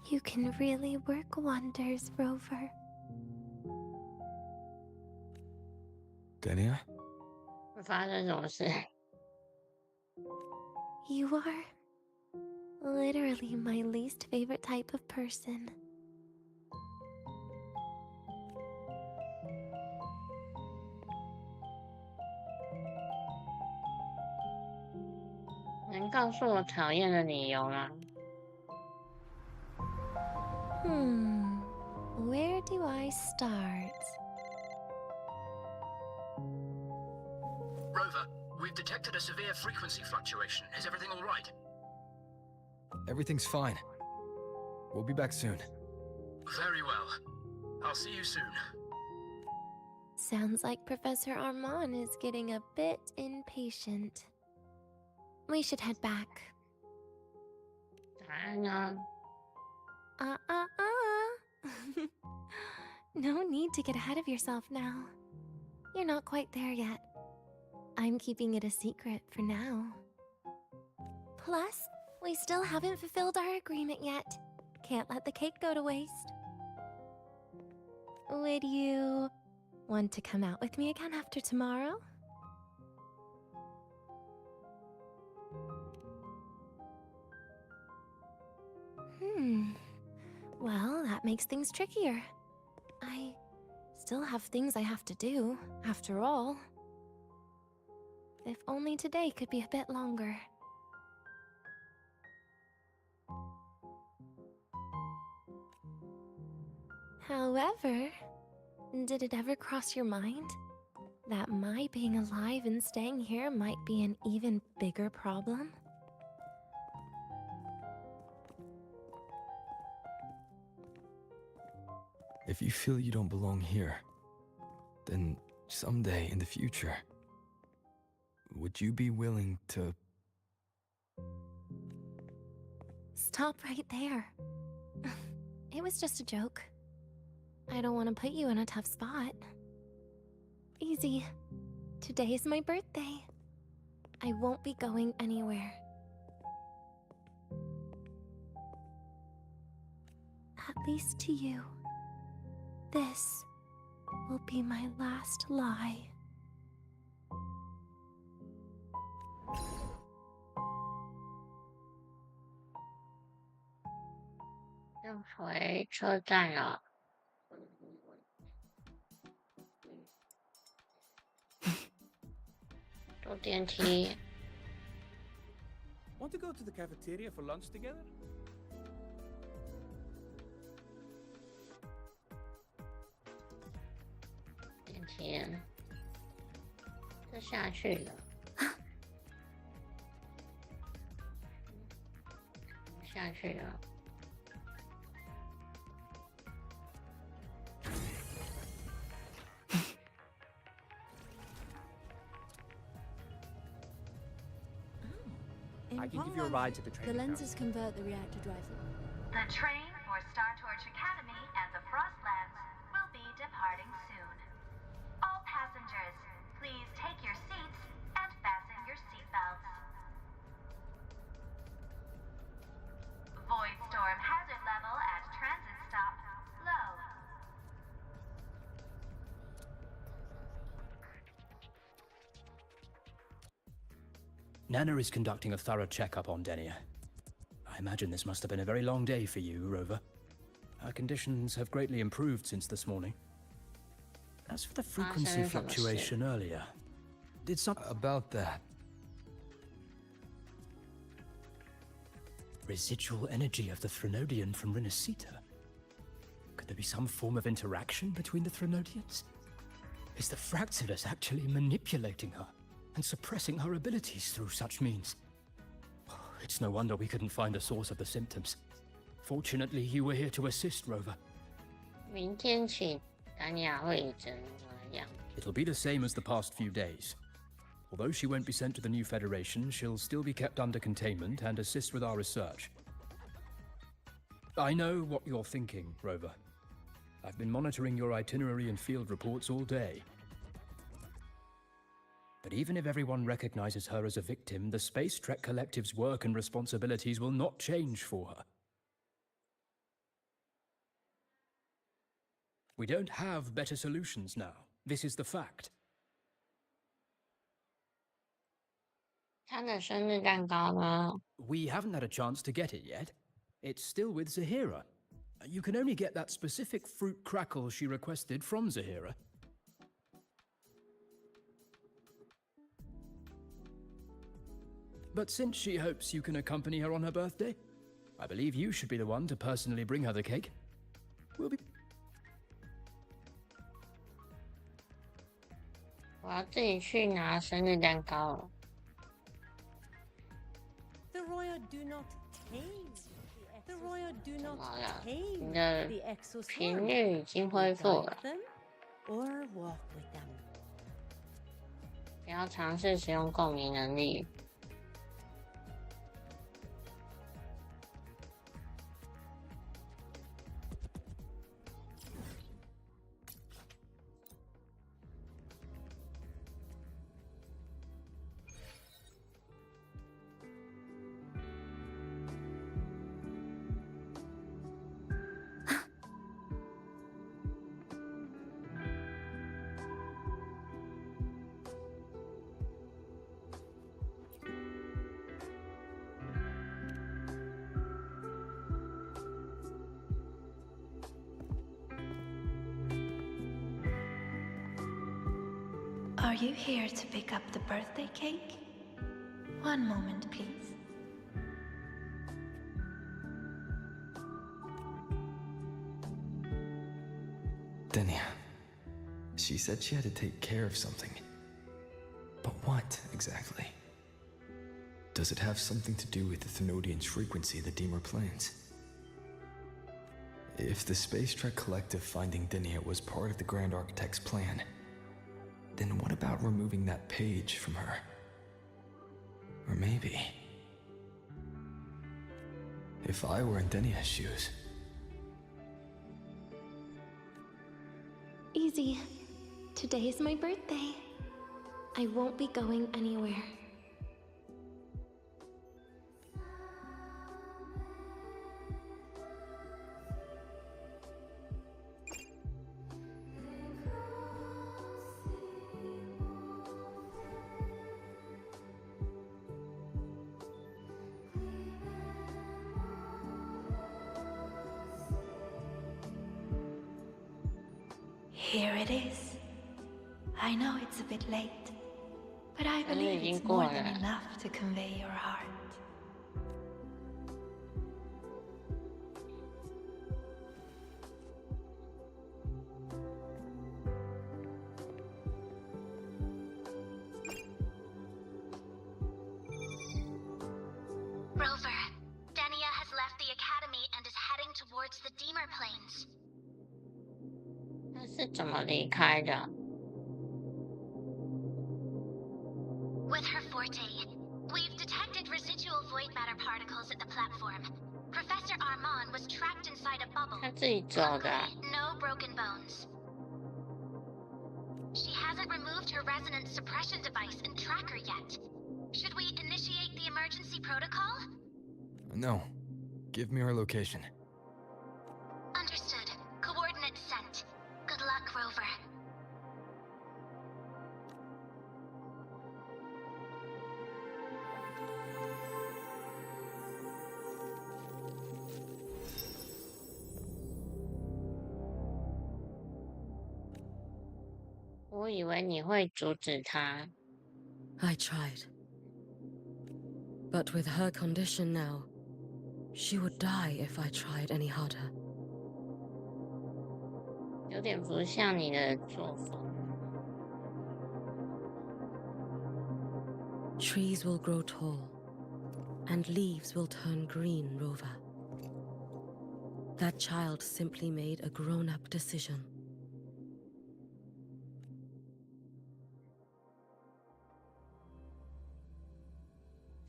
You can really work wonders, Rover. Denia? 发生什么事？ You are literally my least favorite type of person. 能告诉我讨厌的理由吗？ Where do I start? Rover, we've detected a severe frequency fluctuation. Is everything all right? Everything's fine. We'll be back soon. Very well. I'll see you soon. Sounds like Professor Armand is getting a bit impatient. We should head back. 答案呢？ No need to get ahead of yourself now. You're not quite there yet. I'm keeping it a secret for now. Plus, we still haven't fulfilled our agreement yet. Can't let the cake go to waste. Would you want to come out with me again after tomorrow? Well, that makes things trickier. I still have things I have to do, after all. If only today could be a bit longer. However, did it ever cross your mind that my being alive and staying here might be an even bigger problem? If you feel you don't belong here, then someday in the future, would you be willing to... Stop right there. It was just a joke. I don't want to put you in a tough spot. Easy. Today is my birthday. I won't be going anywhere. At least to you. This will be my last lie. 要回车站了。坐电梯。 Want to go to the cafeteria for lunch together? 电梯，这下去了。下去了。 I can give you a ride to the train. The lenses convert the reactor drive. The train for Star Torch Academy and the Frostlands will be departing soon. All passengers, please take your seats and fasten your seatbelts. Void storm hazard level at transit stop low. Nana is conducting a thorough checkup on Denia. I imagine this must have been a very long day for you, Rover. Her conditions have greatly improved since this morning. As for the frequency fluctuation earlier, did some... About that. Residual energy of the Threnodian from Renacita? Could there be some form of interaction between the Threnodians? Is the Fractilus actually manipulating her and suppressing her abilities through such means? It's no wonder we couldn't find a source of the symptoms. Fortunately, you were here to assist, Rover. 明天起，丹尼亚会一直那样。 It'll be the same as the past few days. Although she won't be sent to the new Federation, she'll still be kept under containment and assist with our research. I know what you're thinking, Rover. I've been monitoring your itinerary and field reports all day. But even if everyone recognizes her as a victim, the Space Trek Collective's work and responsibilities will not change for her. We don't have better solutions now. This is the fact. 他的生日蛋糕呢？ We haven't had a chance to get it yet. It's still with Zahira. You can only get that specific fruit crackle she requested from Zahira. But since she hopes you can accompany her on her birthday, I believe you should be the one to personally bring her the cake. We'll be... 我要自己去拿生日蛋糕了。The Royal do not tame. The Royal do not 好了， tame 你的 the exoswarm. 频率已经恢复 Guide 了， them or walk with them. 不要尝试使用共鸣能力。Are you here to pick up the birthday cake? One moment, please. Denia. She said she had to take care of something. But what, exactly? Does it have something to do with the Thenodian's frequency the Deemer plans? If the Space Trek Collective finding Denia was part of the Grand Architect's plan, then what about removing that page from her? Or maybe... if I were in Denia's shoes... Easy. Today's my birthday. I won't be going anywhere. Here it is. I know it's a bit late, but I 生日 believe 已经 it's 过 more 了 than。enough to convey your heart. Rover, Denia has left the academy and is heading towards the Deemer Plains. 他是怎么离开的？ With her forte, we've detected residual void matter particles at the platform. Professor Armand was trapped inside a bubble. 他自己走的啊、 Luckily, no broken bones. She hasn't removed her resonance suppression device and tracker yet. Should we initiate the emergency protocol? No. Give me her location. Understood. Coordinates sent. Good luck, Rover. 我以为你会阻止他。 I tried. But with her condition now, she would die if I tried any harder. 有点不像你的作风。 Trees will grow tall, and leaves will turn green, Rover. That child simply made a grown-up decision.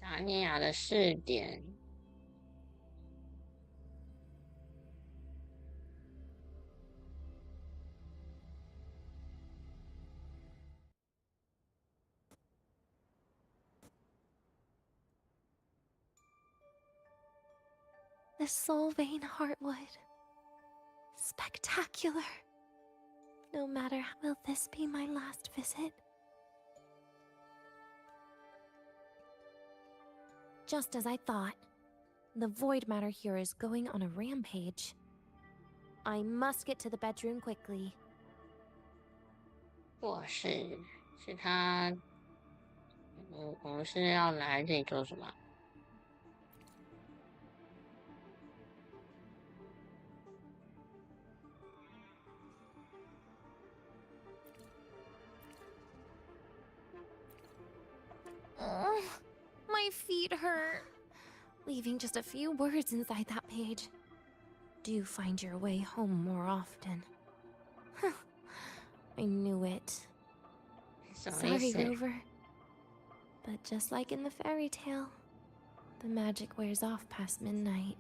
达尼亚的试点。 The Soul Vein Heartwood. Spectacular. No matter, will this be my last visit? Just as I thought, the void matter here is going on a rampage. I must get to the bedroom quickly. 卧室是他我们是要来这里做什么？My feet hurt. Leaving just a few words inside that page. Do find your way home more often. I knew it. Sorry, Rover. But just like in the fairy tale, the magic wears off past midnight.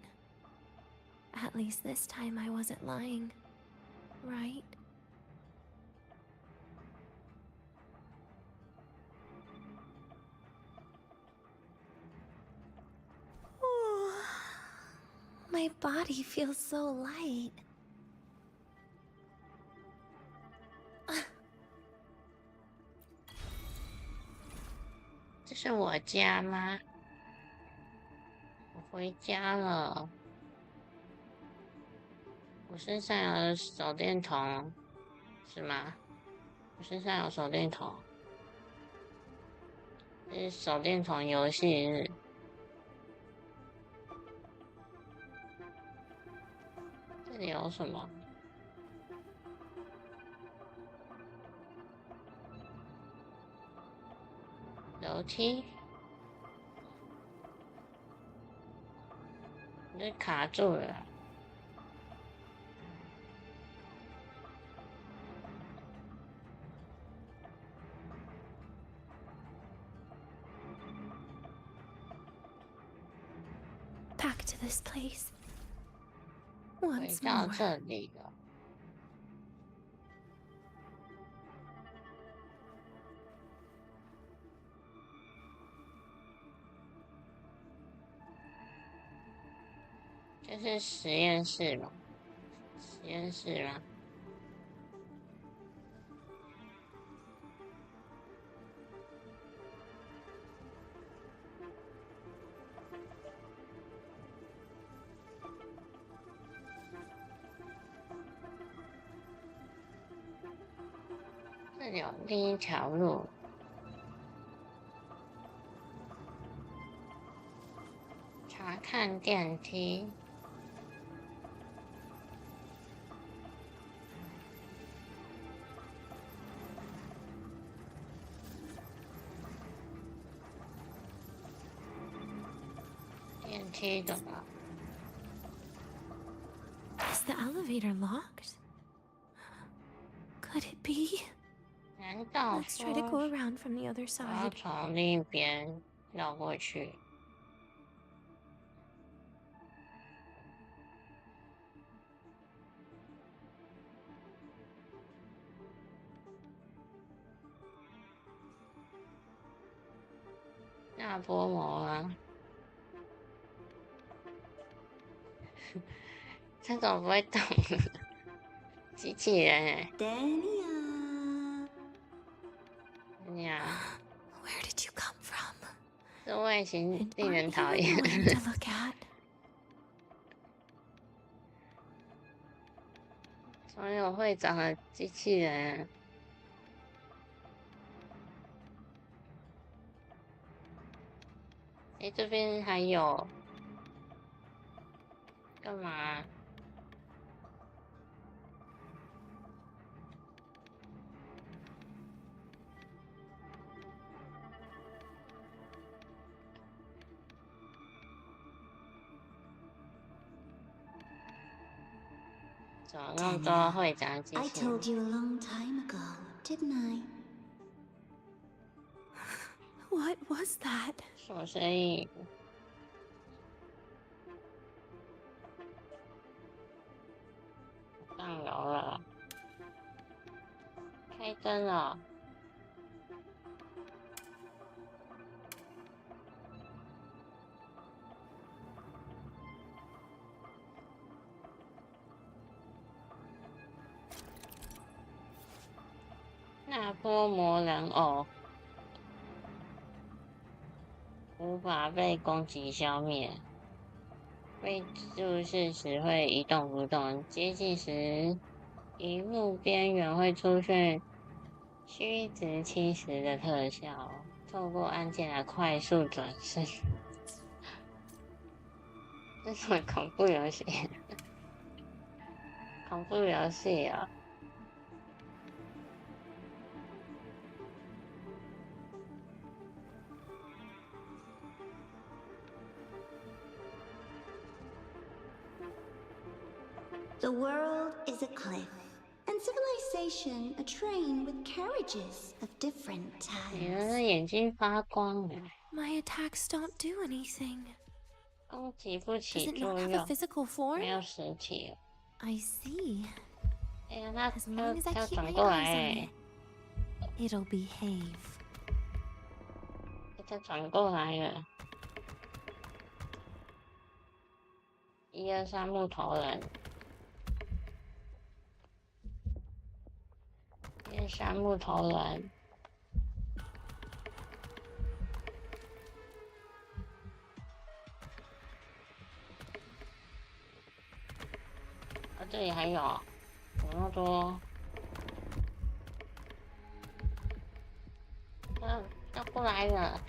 At least this time I wasn't lying, right? My body feels so light. 这是我家吗？我回家了。我身上有手电筒，是吗？我身上有手电筒。这是手电筒游戏日。这里有什么？楼梯？我这卡住了。Back to this place. 回 Once 到 more. 这里了。这是实验室吗？实验室吗？这里有另一条路。查看电梯。电梯怎么？ Is the elevator locked? Could it be? 难道 Let's try to go 说 around from the other 我要 side. 从另一边绕过去？大波魔啊！这种不会动机器人哎、Dania. 你啊， Where did you come from? 这外形 And 令 aren't 人 you 讨厌。 annoying to look at? 怎么有会长的机器人？哎，这边还有干嘛？怎么那么多会长机 I 器人？ told you a long time ago, didn't I? What was that? 什么声音？上楼了，开灯了。那波魔人偶无法被攻击消灭，被注视时会一动不动，接近时，荧幕边缘会出现虚值70的特效。透过按键来快速转身。这是什么恐怖游戏？恐怖游戏啊！The world is a cliff, and civilization a train with carriages of different 你的 types. 眼睛发光哎！ My attacks don't do anything. 攻击不 Does 起 it 作 not have a 用， physical form? 没有实体。 I see. 哎呀，那 As long as I 要 keep 转 my 过来 eyes on 哎 it,，it'll behave. 它转过来了。1、2、3木头人，1、2、3木头人。这里还有，怎么那么多？要过来了！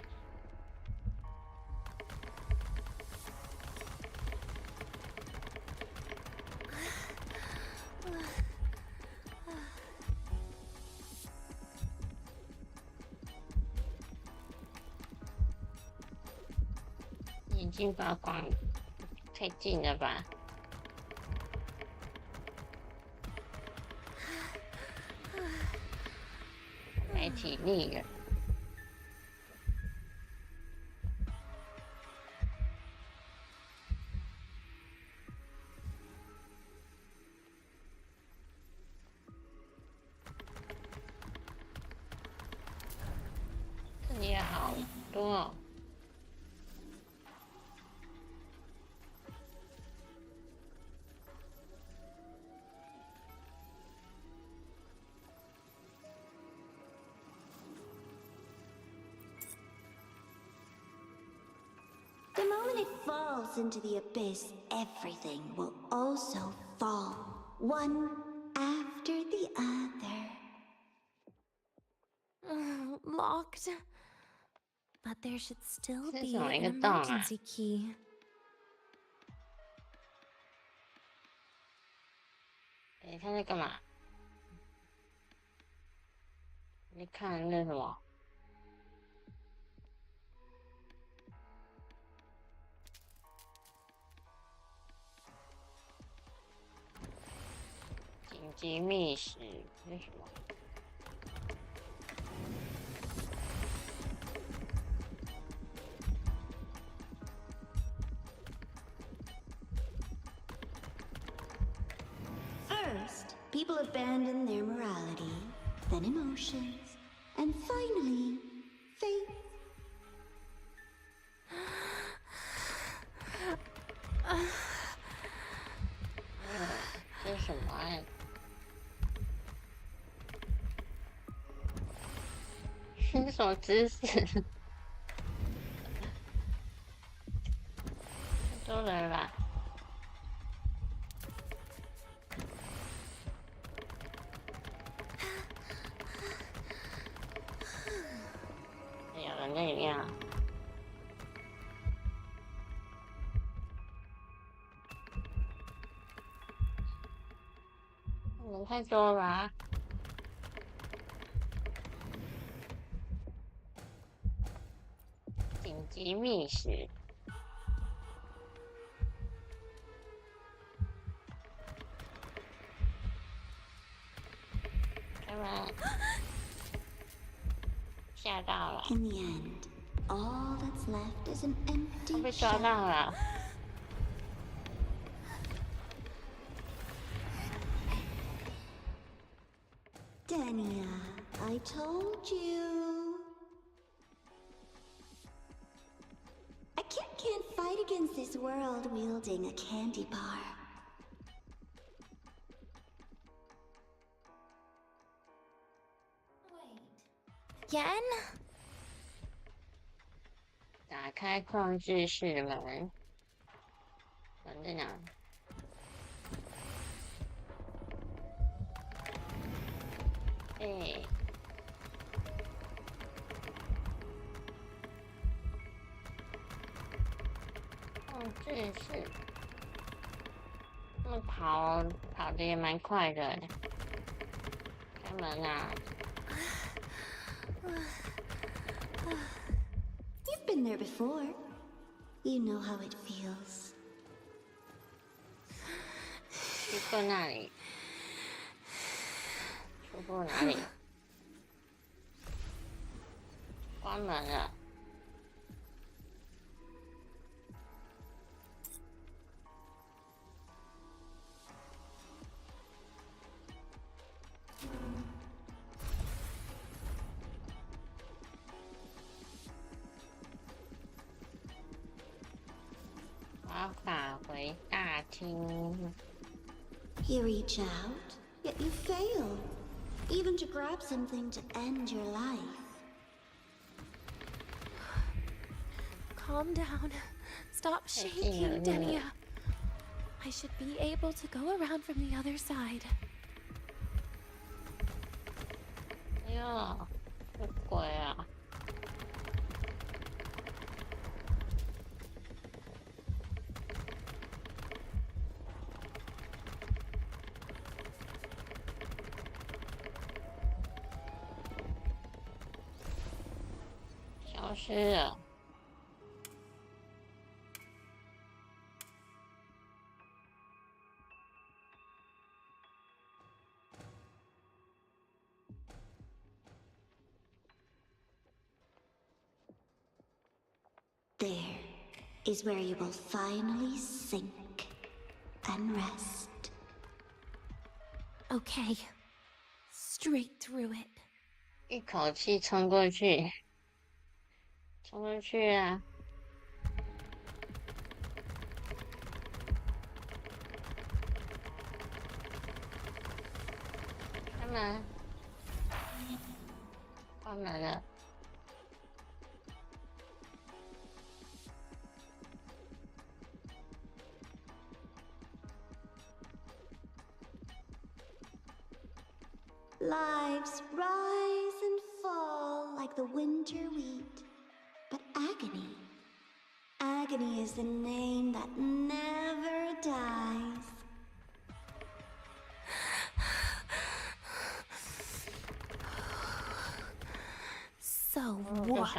眼睛发光，太近了吧？没体力了。这里也好多哦。The moment it falls into the abyss, everything will also fall, one after the other. Locked. But there should still 这是 be 什么一 an 个洞啊？ emergency key. 哎，他在干嘛？你看那什么？紧急密室，那什么？ First, people abandon their morality, then emotions, and finally, faith. 这是什么啊？这是什么姿势？太多人了。有人在里面啊！人太多了啊！紧急密室。开门。吓到了。 In the end, all that's left is an 我 empty 被抓 shell. 到了。 Dania, I told you. A kid can't fight against this world wielding a candy bar. Yen? 打开控制室门。门在哪？哎，这也是，他们跑的也蛮快的。开门啊！ You've been there before. You know how it feels. 去过那里？去过哪里？关门了。我要返回大厅。 You reach out, yet you fail. Even to grab something to end your life. Calm down. Stop shaking, Denia. I should be able to go around from the other side. 哎呀，有鬼啊！消失了。 There is where you will finally sink and rest. Okay. Straight through it. 一口气冲过去，冲过去啊！开门，关门了。 Lives rise and fall like the winter wheat. But agony, agony is the name that never dies. So what?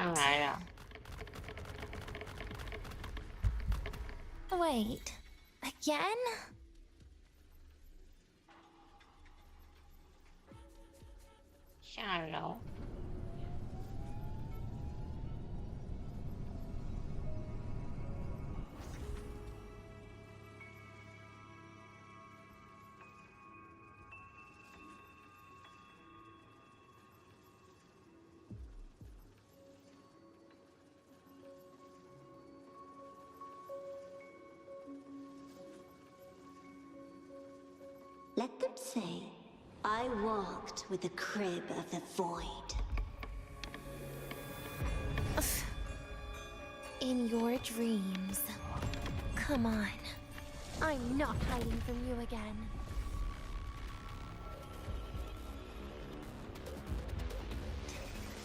Wait, again? 下楼。Let them say, I walked with the crib of the void. In your dreams. Come on. I'm not hiding from you again.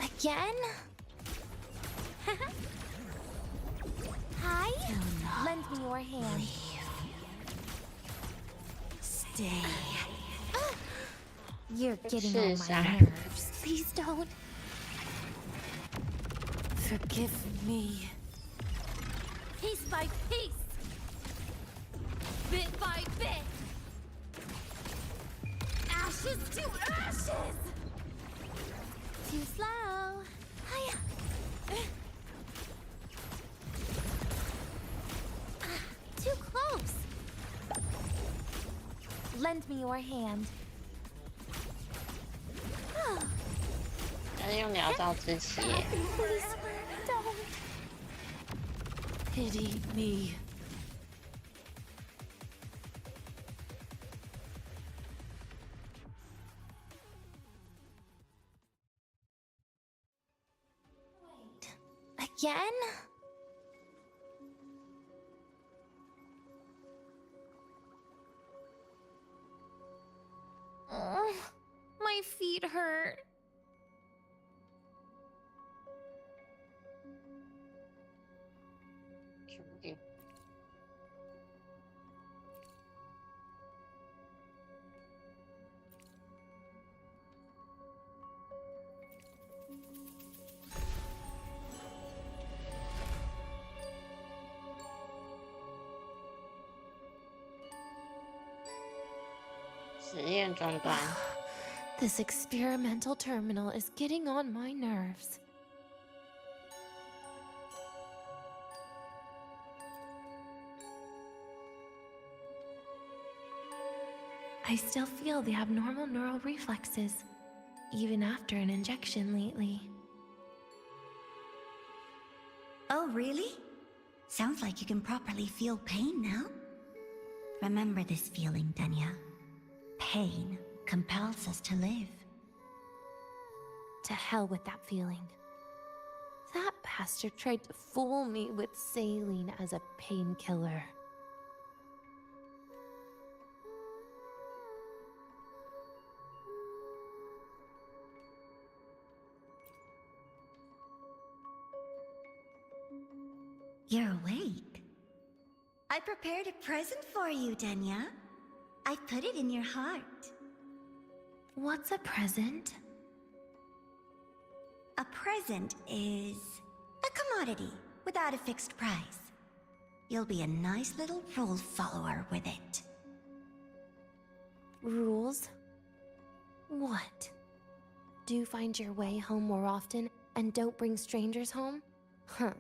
Again? Hi? Lend me your hand. Stay. You're getting on my nerves. Please don't. Forgive me. Piece by piece. Bit by bit. Ashes to ashes. Too slow. Hiya. Too close. Lend me your hand. 要用疗造之气。Please don't. Pity me. Again? My feet hurt. 实验中断。This experimental terminal is getting on my nerves. I still feel the abnormal neural reflexes, even after an injection lately. Oh, really? Sounds like you can properly feel pain now. Remember this feeling, Danya. Pain compels us to live. To hell with that feeling. That bastard tried to fool me with saline as a painkiller. You're awake. I prepared a present for you, Danya. I put it in your heart. What's a present? A present is a commodity without a fixed price. You'll be a nice little rule follower with it. Rules? What? Do find your way home more often and don't bring strangers home? Huh.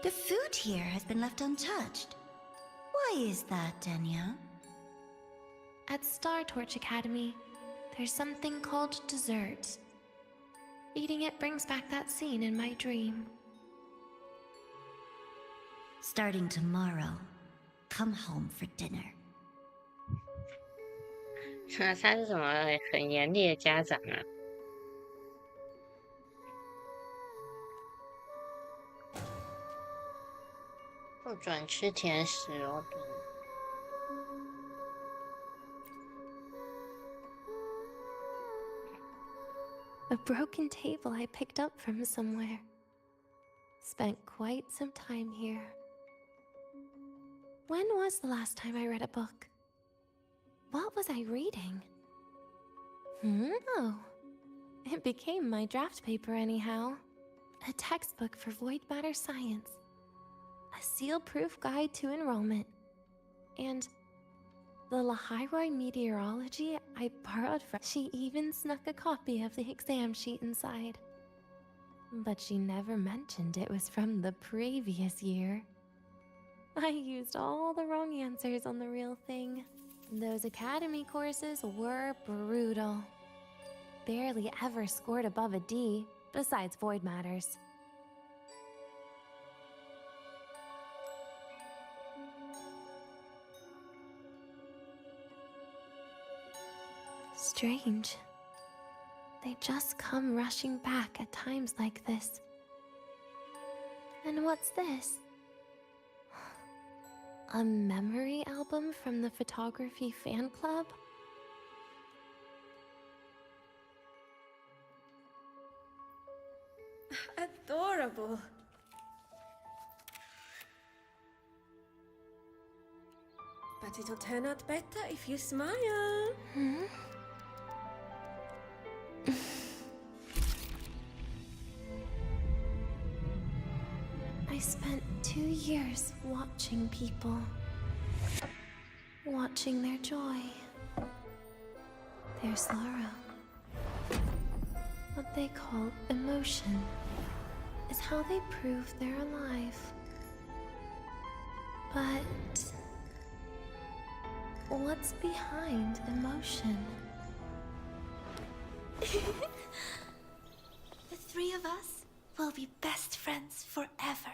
The food here has been left untouched. Why is that, Danya? At Star Torch Academy, there's something called dessert. Eating it brings back that scene in my dream. Starting tomorrow, come home for dinner. 他是什么很严厉的家长啊？不准吃甜食哦。A broken table I picked up from somewhere. Spent quite some time here. When was the last time I read a book? What was I reading? Oh, it became my draft paper anyhow. A textbook for void matter science. A seal-proof guide to enrollment. And the Lahiroi meteorology I borrowed from. She even snuck a copy of the exam sheet inside. But she never mentioned it was from the previous year. I used all the wrong answers on the real thing. Those academy courses were brutal. Barely ever scored above a D, besides void matters. Strange. They just come rushing back at times like this. And what's this? A memory album from the photography fan club? Adorable. But it'll turn out better if you smile. I spent 2 years watching people. Watching their joy. Their sorrow. What they call emotion is how they prove they're alive. But what's behind emotion? The three of us will be best friends forever.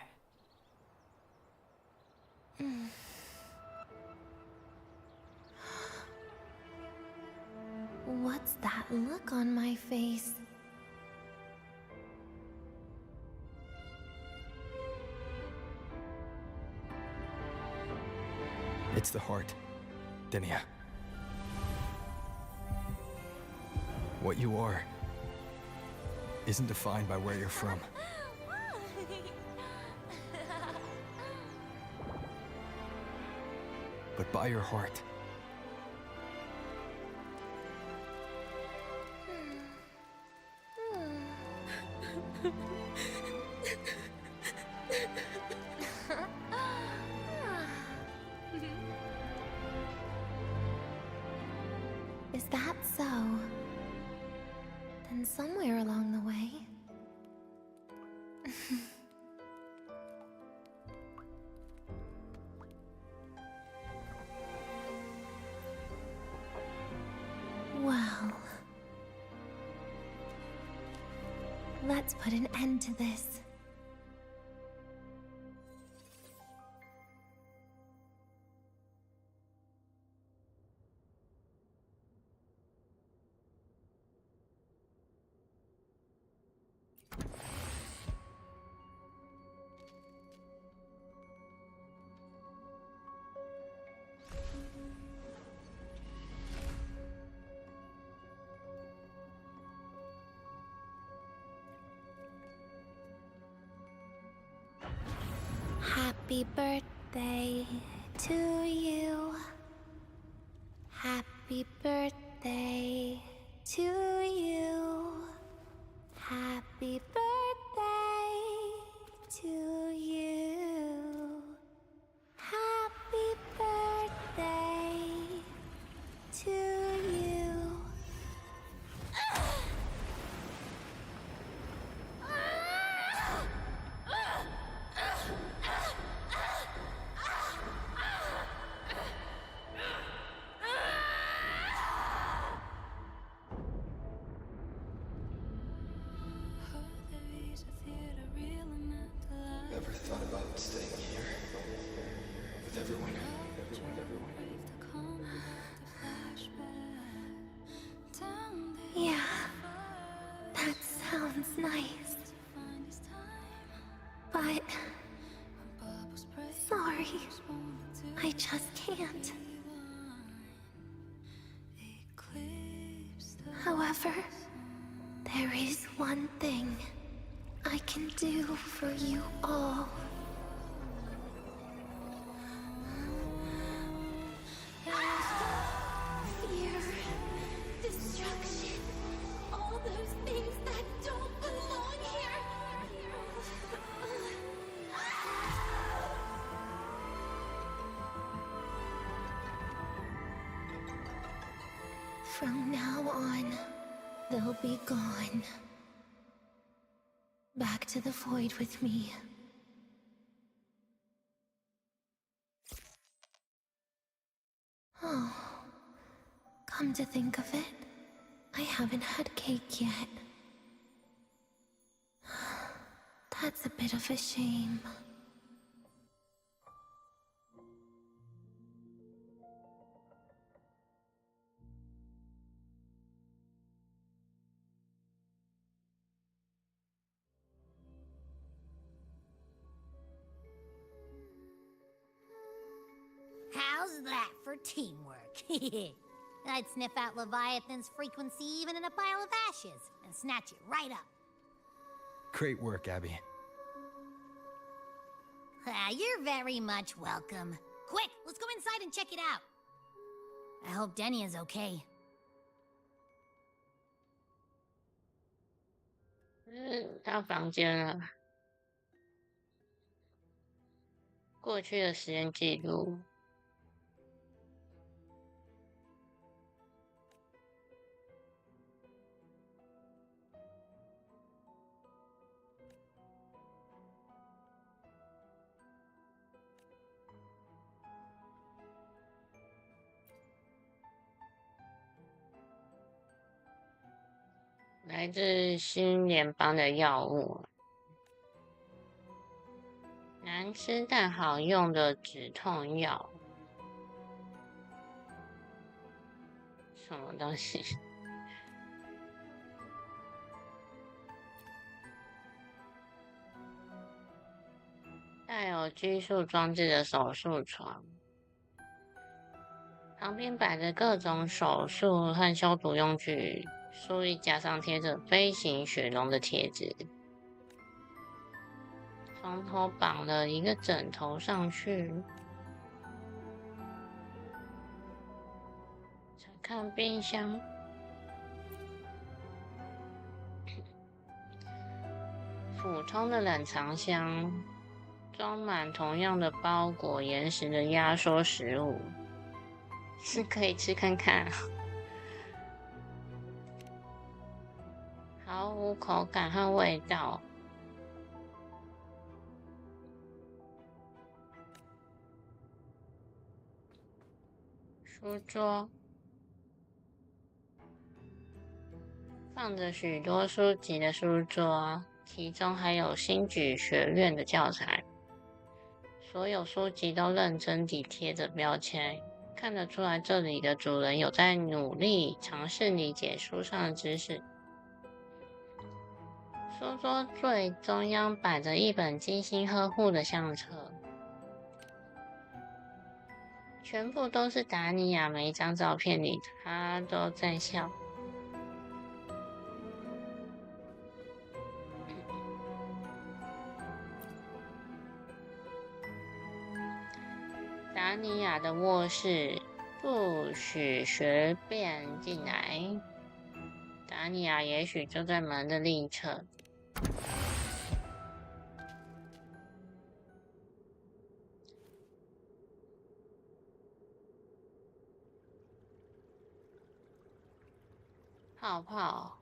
What's that look on my face? It's the heart, Denia. What you are isn't defined by where you're from. but by your heart. Is that so? Then somewhere along the way... Well... Let's put an end to this. Happy birthday to you. Happy birthday to you. Happy birthday to you. Happy birthday to you. Never thought about staying here with everyone. Yeah, that sounds nice. But... sorry, I just can't. However, there is one thing I can do for you all. Fear, destruction, all those things that don't belong here. From now on, they'll be gone. Back to the void with me. Oh, come to think of it, I haven't had cake yet. That's a bit of a shame. How's that for teamwork? I'd sniff out Leviathan's frequency even in a pile of ashes and snatch it right up. Great work, Abby. You're very much welcome. Quick, let's go inside and check it out. I hope Denny is okay. 到房间了。过去的实验记录。来自新联邦的药物，难吃但好用的止痛药，什么东西？带有拘束装置的手术床，旁边摆着各种手术和消毒用具。书衣架上贴着飞行雪龙的贴纸，床头绑了一个枕头上去。看冰箱。普通的冷藏箱装满同样的包裹岩石的压缩食物，是可以吃看看。毫无口感和味道。书桌放着许多书籍的书桌，其中还有新举学院的教材。所有书籍都认真地贴着标签，看得出来这里的主人有在努力尝试理解书上的知识。书桌最中央摆着一本精心呵护的相册，全部都是达尼亚，每一张照片里她都在笑。达尼亚的卧室不许随便进来，达尼亚也许就在门的另一侧。泡泡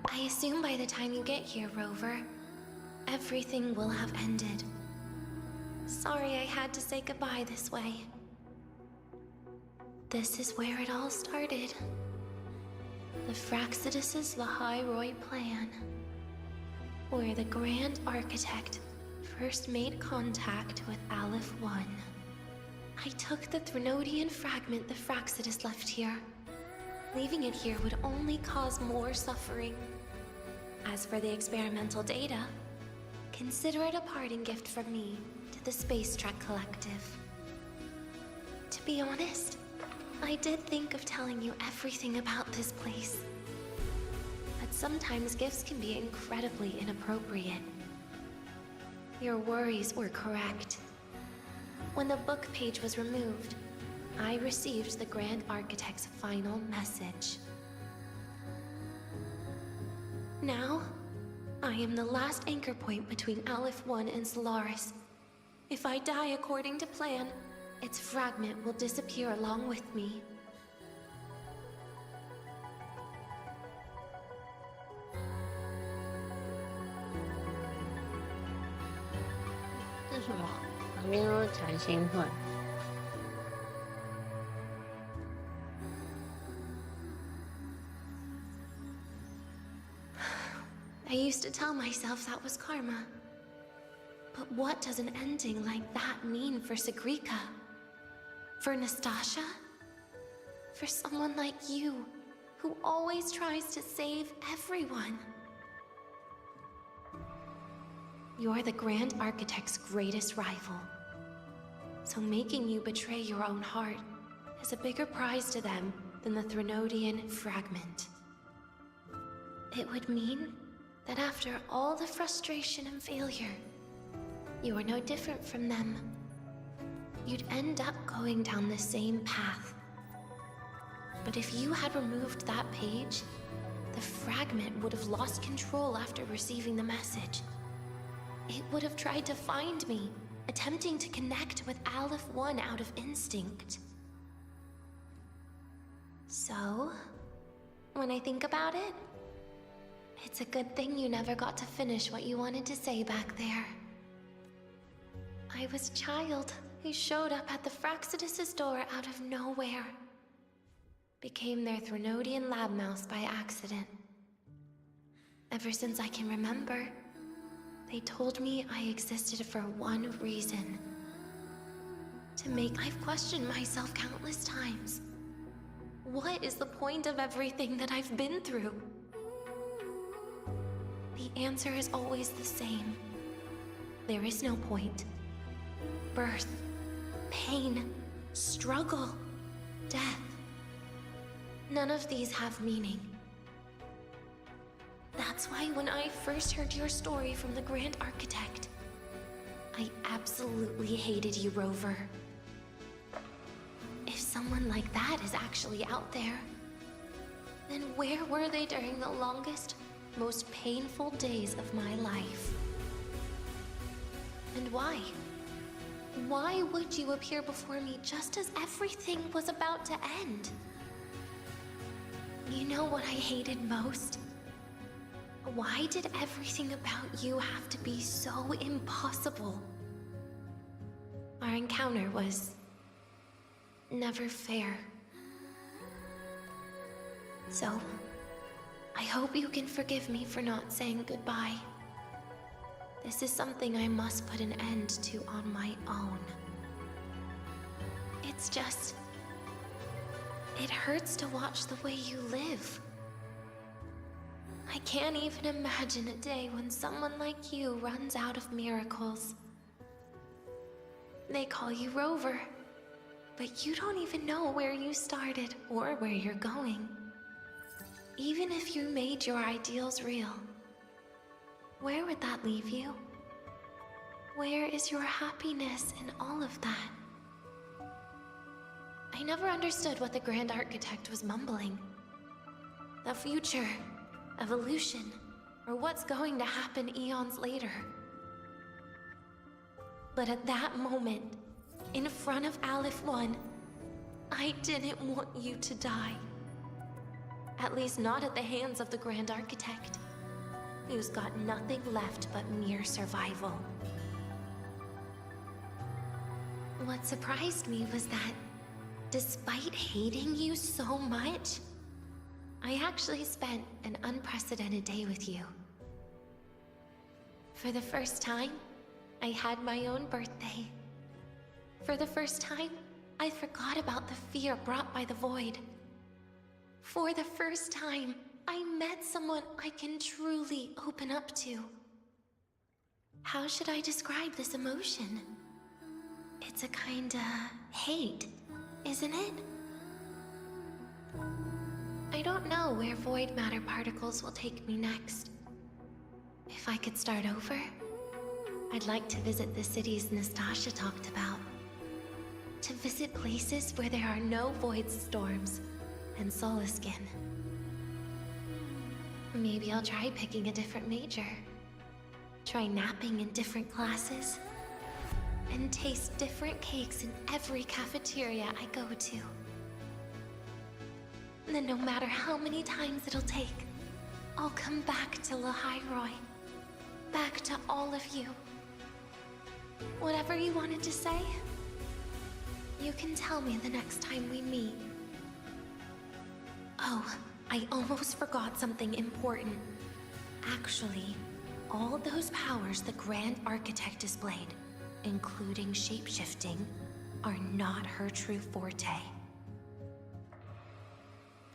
，I assume by the time you get here, Rover, everything will have ended. Sorry I had to say goodbye this way. This is where it all started. The Fraxidus' Lahai plan. Where the Grand Architect first made contact with Aleph 1. I took the Threnodian fragment the Fraxidus left here. Leaving it here would only cause more suffering. As for the experimental data, consider it a parting gift from me to the Space Trek Collective. To be honest, I did think of telling you everything about this place. But sometimes gifts can be incredibly inappropriate. Your worries were correct. When the book page was removed, I received the Grand Architect's final message. Now, I am the last anchor point between Aleph 1 and Solaris. If I die according to plan, its fragment will disappear along with me. This is what? 旁边都是弹性会。I used to tell myself that was karma. But what does an ending like that mean for Sigrika? For Nastasha? For someone like you, who always tries to save everyone? You're the Grand Architect's greatest rival. So making you betray your own heart is a bigger prize to them than the Threnodian fragment. It would mean that after all the frustration and failure, you are no different from them. You'd end up going down the same path. But if you had removed that page, the fragment would have lost control after receiving the message. It would have tried to find me, attempting to connect with Aleph 1 out of instinct. So, when I think about it, it's a good thing you never got to finish what you wanted to say back there. I was a child who showed up at the Fraxidus' door out of nowhere. Became their Threnodian lab mouse by accident. Ever since I can remember, they told me I existed for one reason. I've questioned myself countless times. What is the point of everything that I've been through? The answer is always the same. There is no point. Birth, pain, struggle, death. None of these have meaning. That's why when I first heard your story from the Grand Architect, I absolutely hated you, Rover. If someone like that is actually out there, then where were they during the longest, most painful days of my life? And why? Why would you appear before me just as everything was about to end? You know what I hated most? Why did everything about you have to be so impossible? Our encounter was never fair. So, I hope you can forgive me for not saying goodbye. This is something I must put an end to on my own. It's just... it hurts to watch the way you live. I can't even imagine a day when someone like you runs out of miracles. They call you Rover, but you don't even know where you started or where you're going. Even if you made your ideals real, where would that leave you? Where is your happiness in all of that? I never understood what the Grand Architect was mumbling. The future, evolution, or what's going to happen eons later. But at that moment, in front of Aleph 1, I didn't want you to die. At least not at the hands of the Grand Architect, who's got nothing left but mere survival. What surprised me was that, despite hating you so much, I actually spent an unprecedented day with you. For the first time, I had my own birthday. For the first time, I forgot about the fear brought by the void. For the first time, I met someone I can truly open up to. How should I describe this emotion? It's a kinda hate, isn't it? I don't know where void matter particles will take me next. If I could start over, I'd like to visit the cities Nastasia talked about. To visit places where there are no void storms and Solaskin. Maybe I'll try picking a different major. Try napping in different classes. And taste different cakes in every cafeteria I go to. Then no matter how many times it'll take, I'll come back to Lahairoi. Back to all of you. Whatever you wanted to say, you can tell me the next time we meet. Oh, I almost forgot something important. Actually, all those powers the Grand Architect displayed, including shapeshifting, are not her true forte.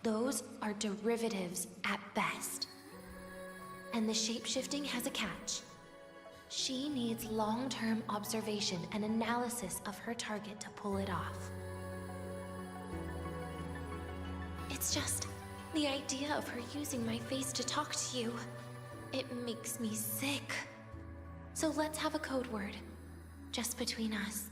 Those are derivatives at best. And the shapeshifting has a catch. She needs long-term observation and analysis of her target to pull it off. It's just the idea of her using my face to talk to you. It makes me sick. So let's have a code word, just between us.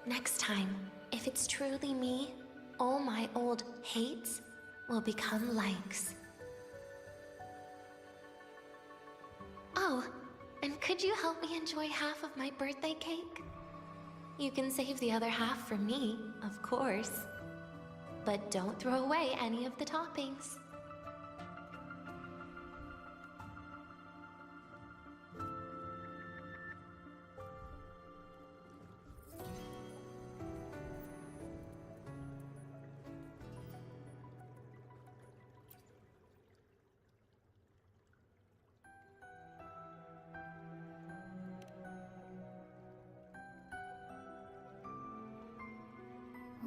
Next time, if it's truly me, all my old hates will become likes. Oh, and could you help me enjoy half of my birthday cake? You can save the other half for me, of course. But don't throw away any of the toppings.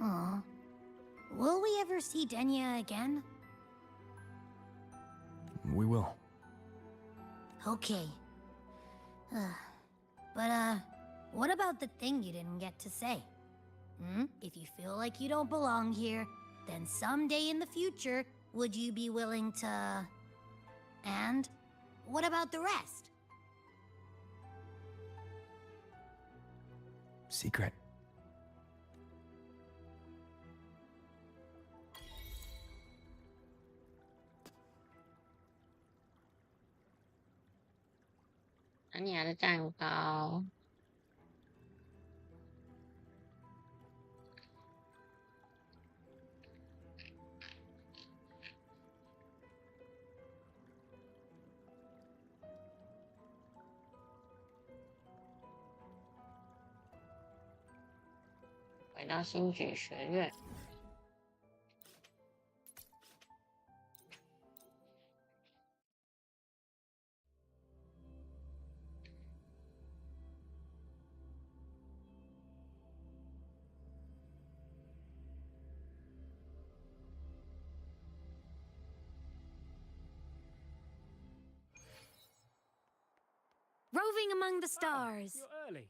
Aw. Will we ever see Denya again? We will. Okay. But, what about the thing you didn't get to say? If you feel like you don't belong here, then someday in the future, would you be willing to... And what about the rest? Secret.安妮亚的蛋糕。回到新举学院。Roving among the stars. You're early.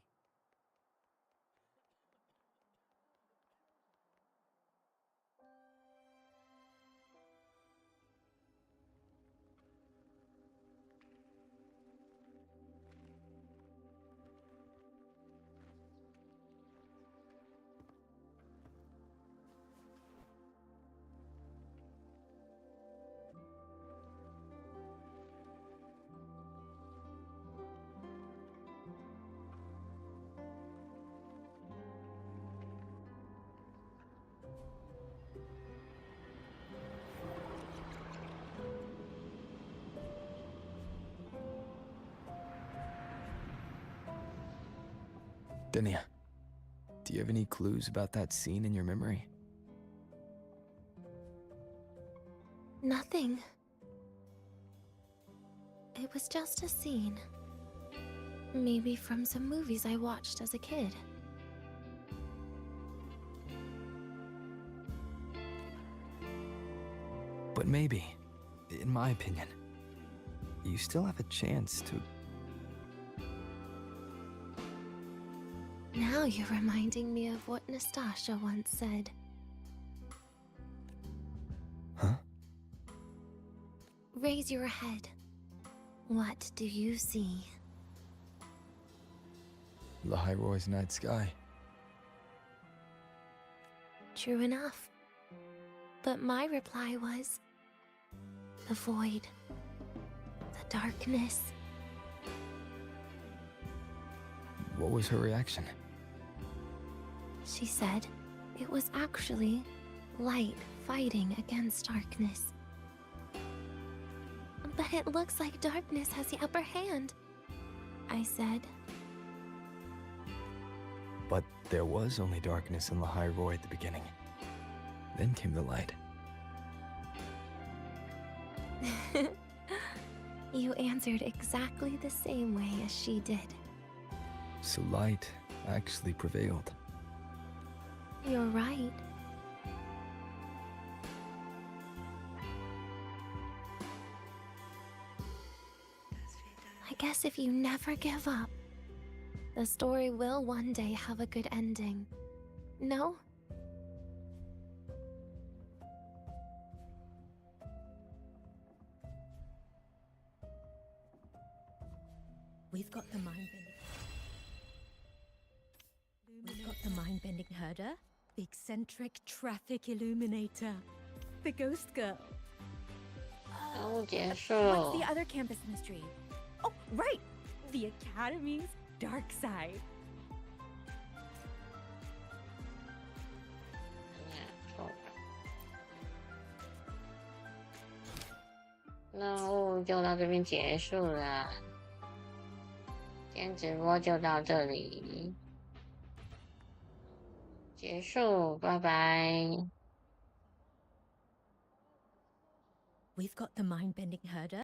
Denia, do you have any clues about that scene in your memory? Nothing. It was just a scene. Maybe from some movies I watched as a kid. But maybe, in my opinion, you still have a chance to... Now you're reminding me of what Nastasha once said. Huh? Raise your head. What do you see? Lahiroy's night sky. True enough. But my reply was... the void. The darkness. What was her reaction? She said it was actually light fighting against darkness. But it looks like darkness has the upper hand, I said. But there was only darkness in Lahiroy at the beginning. Then came the light. You answered exactly the same way as she did. So light actually prevailed. You're right. I guess if you never give up, the story will one day have a good ending. No? We've got the mind-bending... We've got the mind-bending herder, the eccentric traffic illuminator, the ghost girl. What's the other campus mystery? Oh, right! The Academy's dark side.任务就到这边结束了，今天直播就到这里结束，拜拜。We've got the mind-bending herder.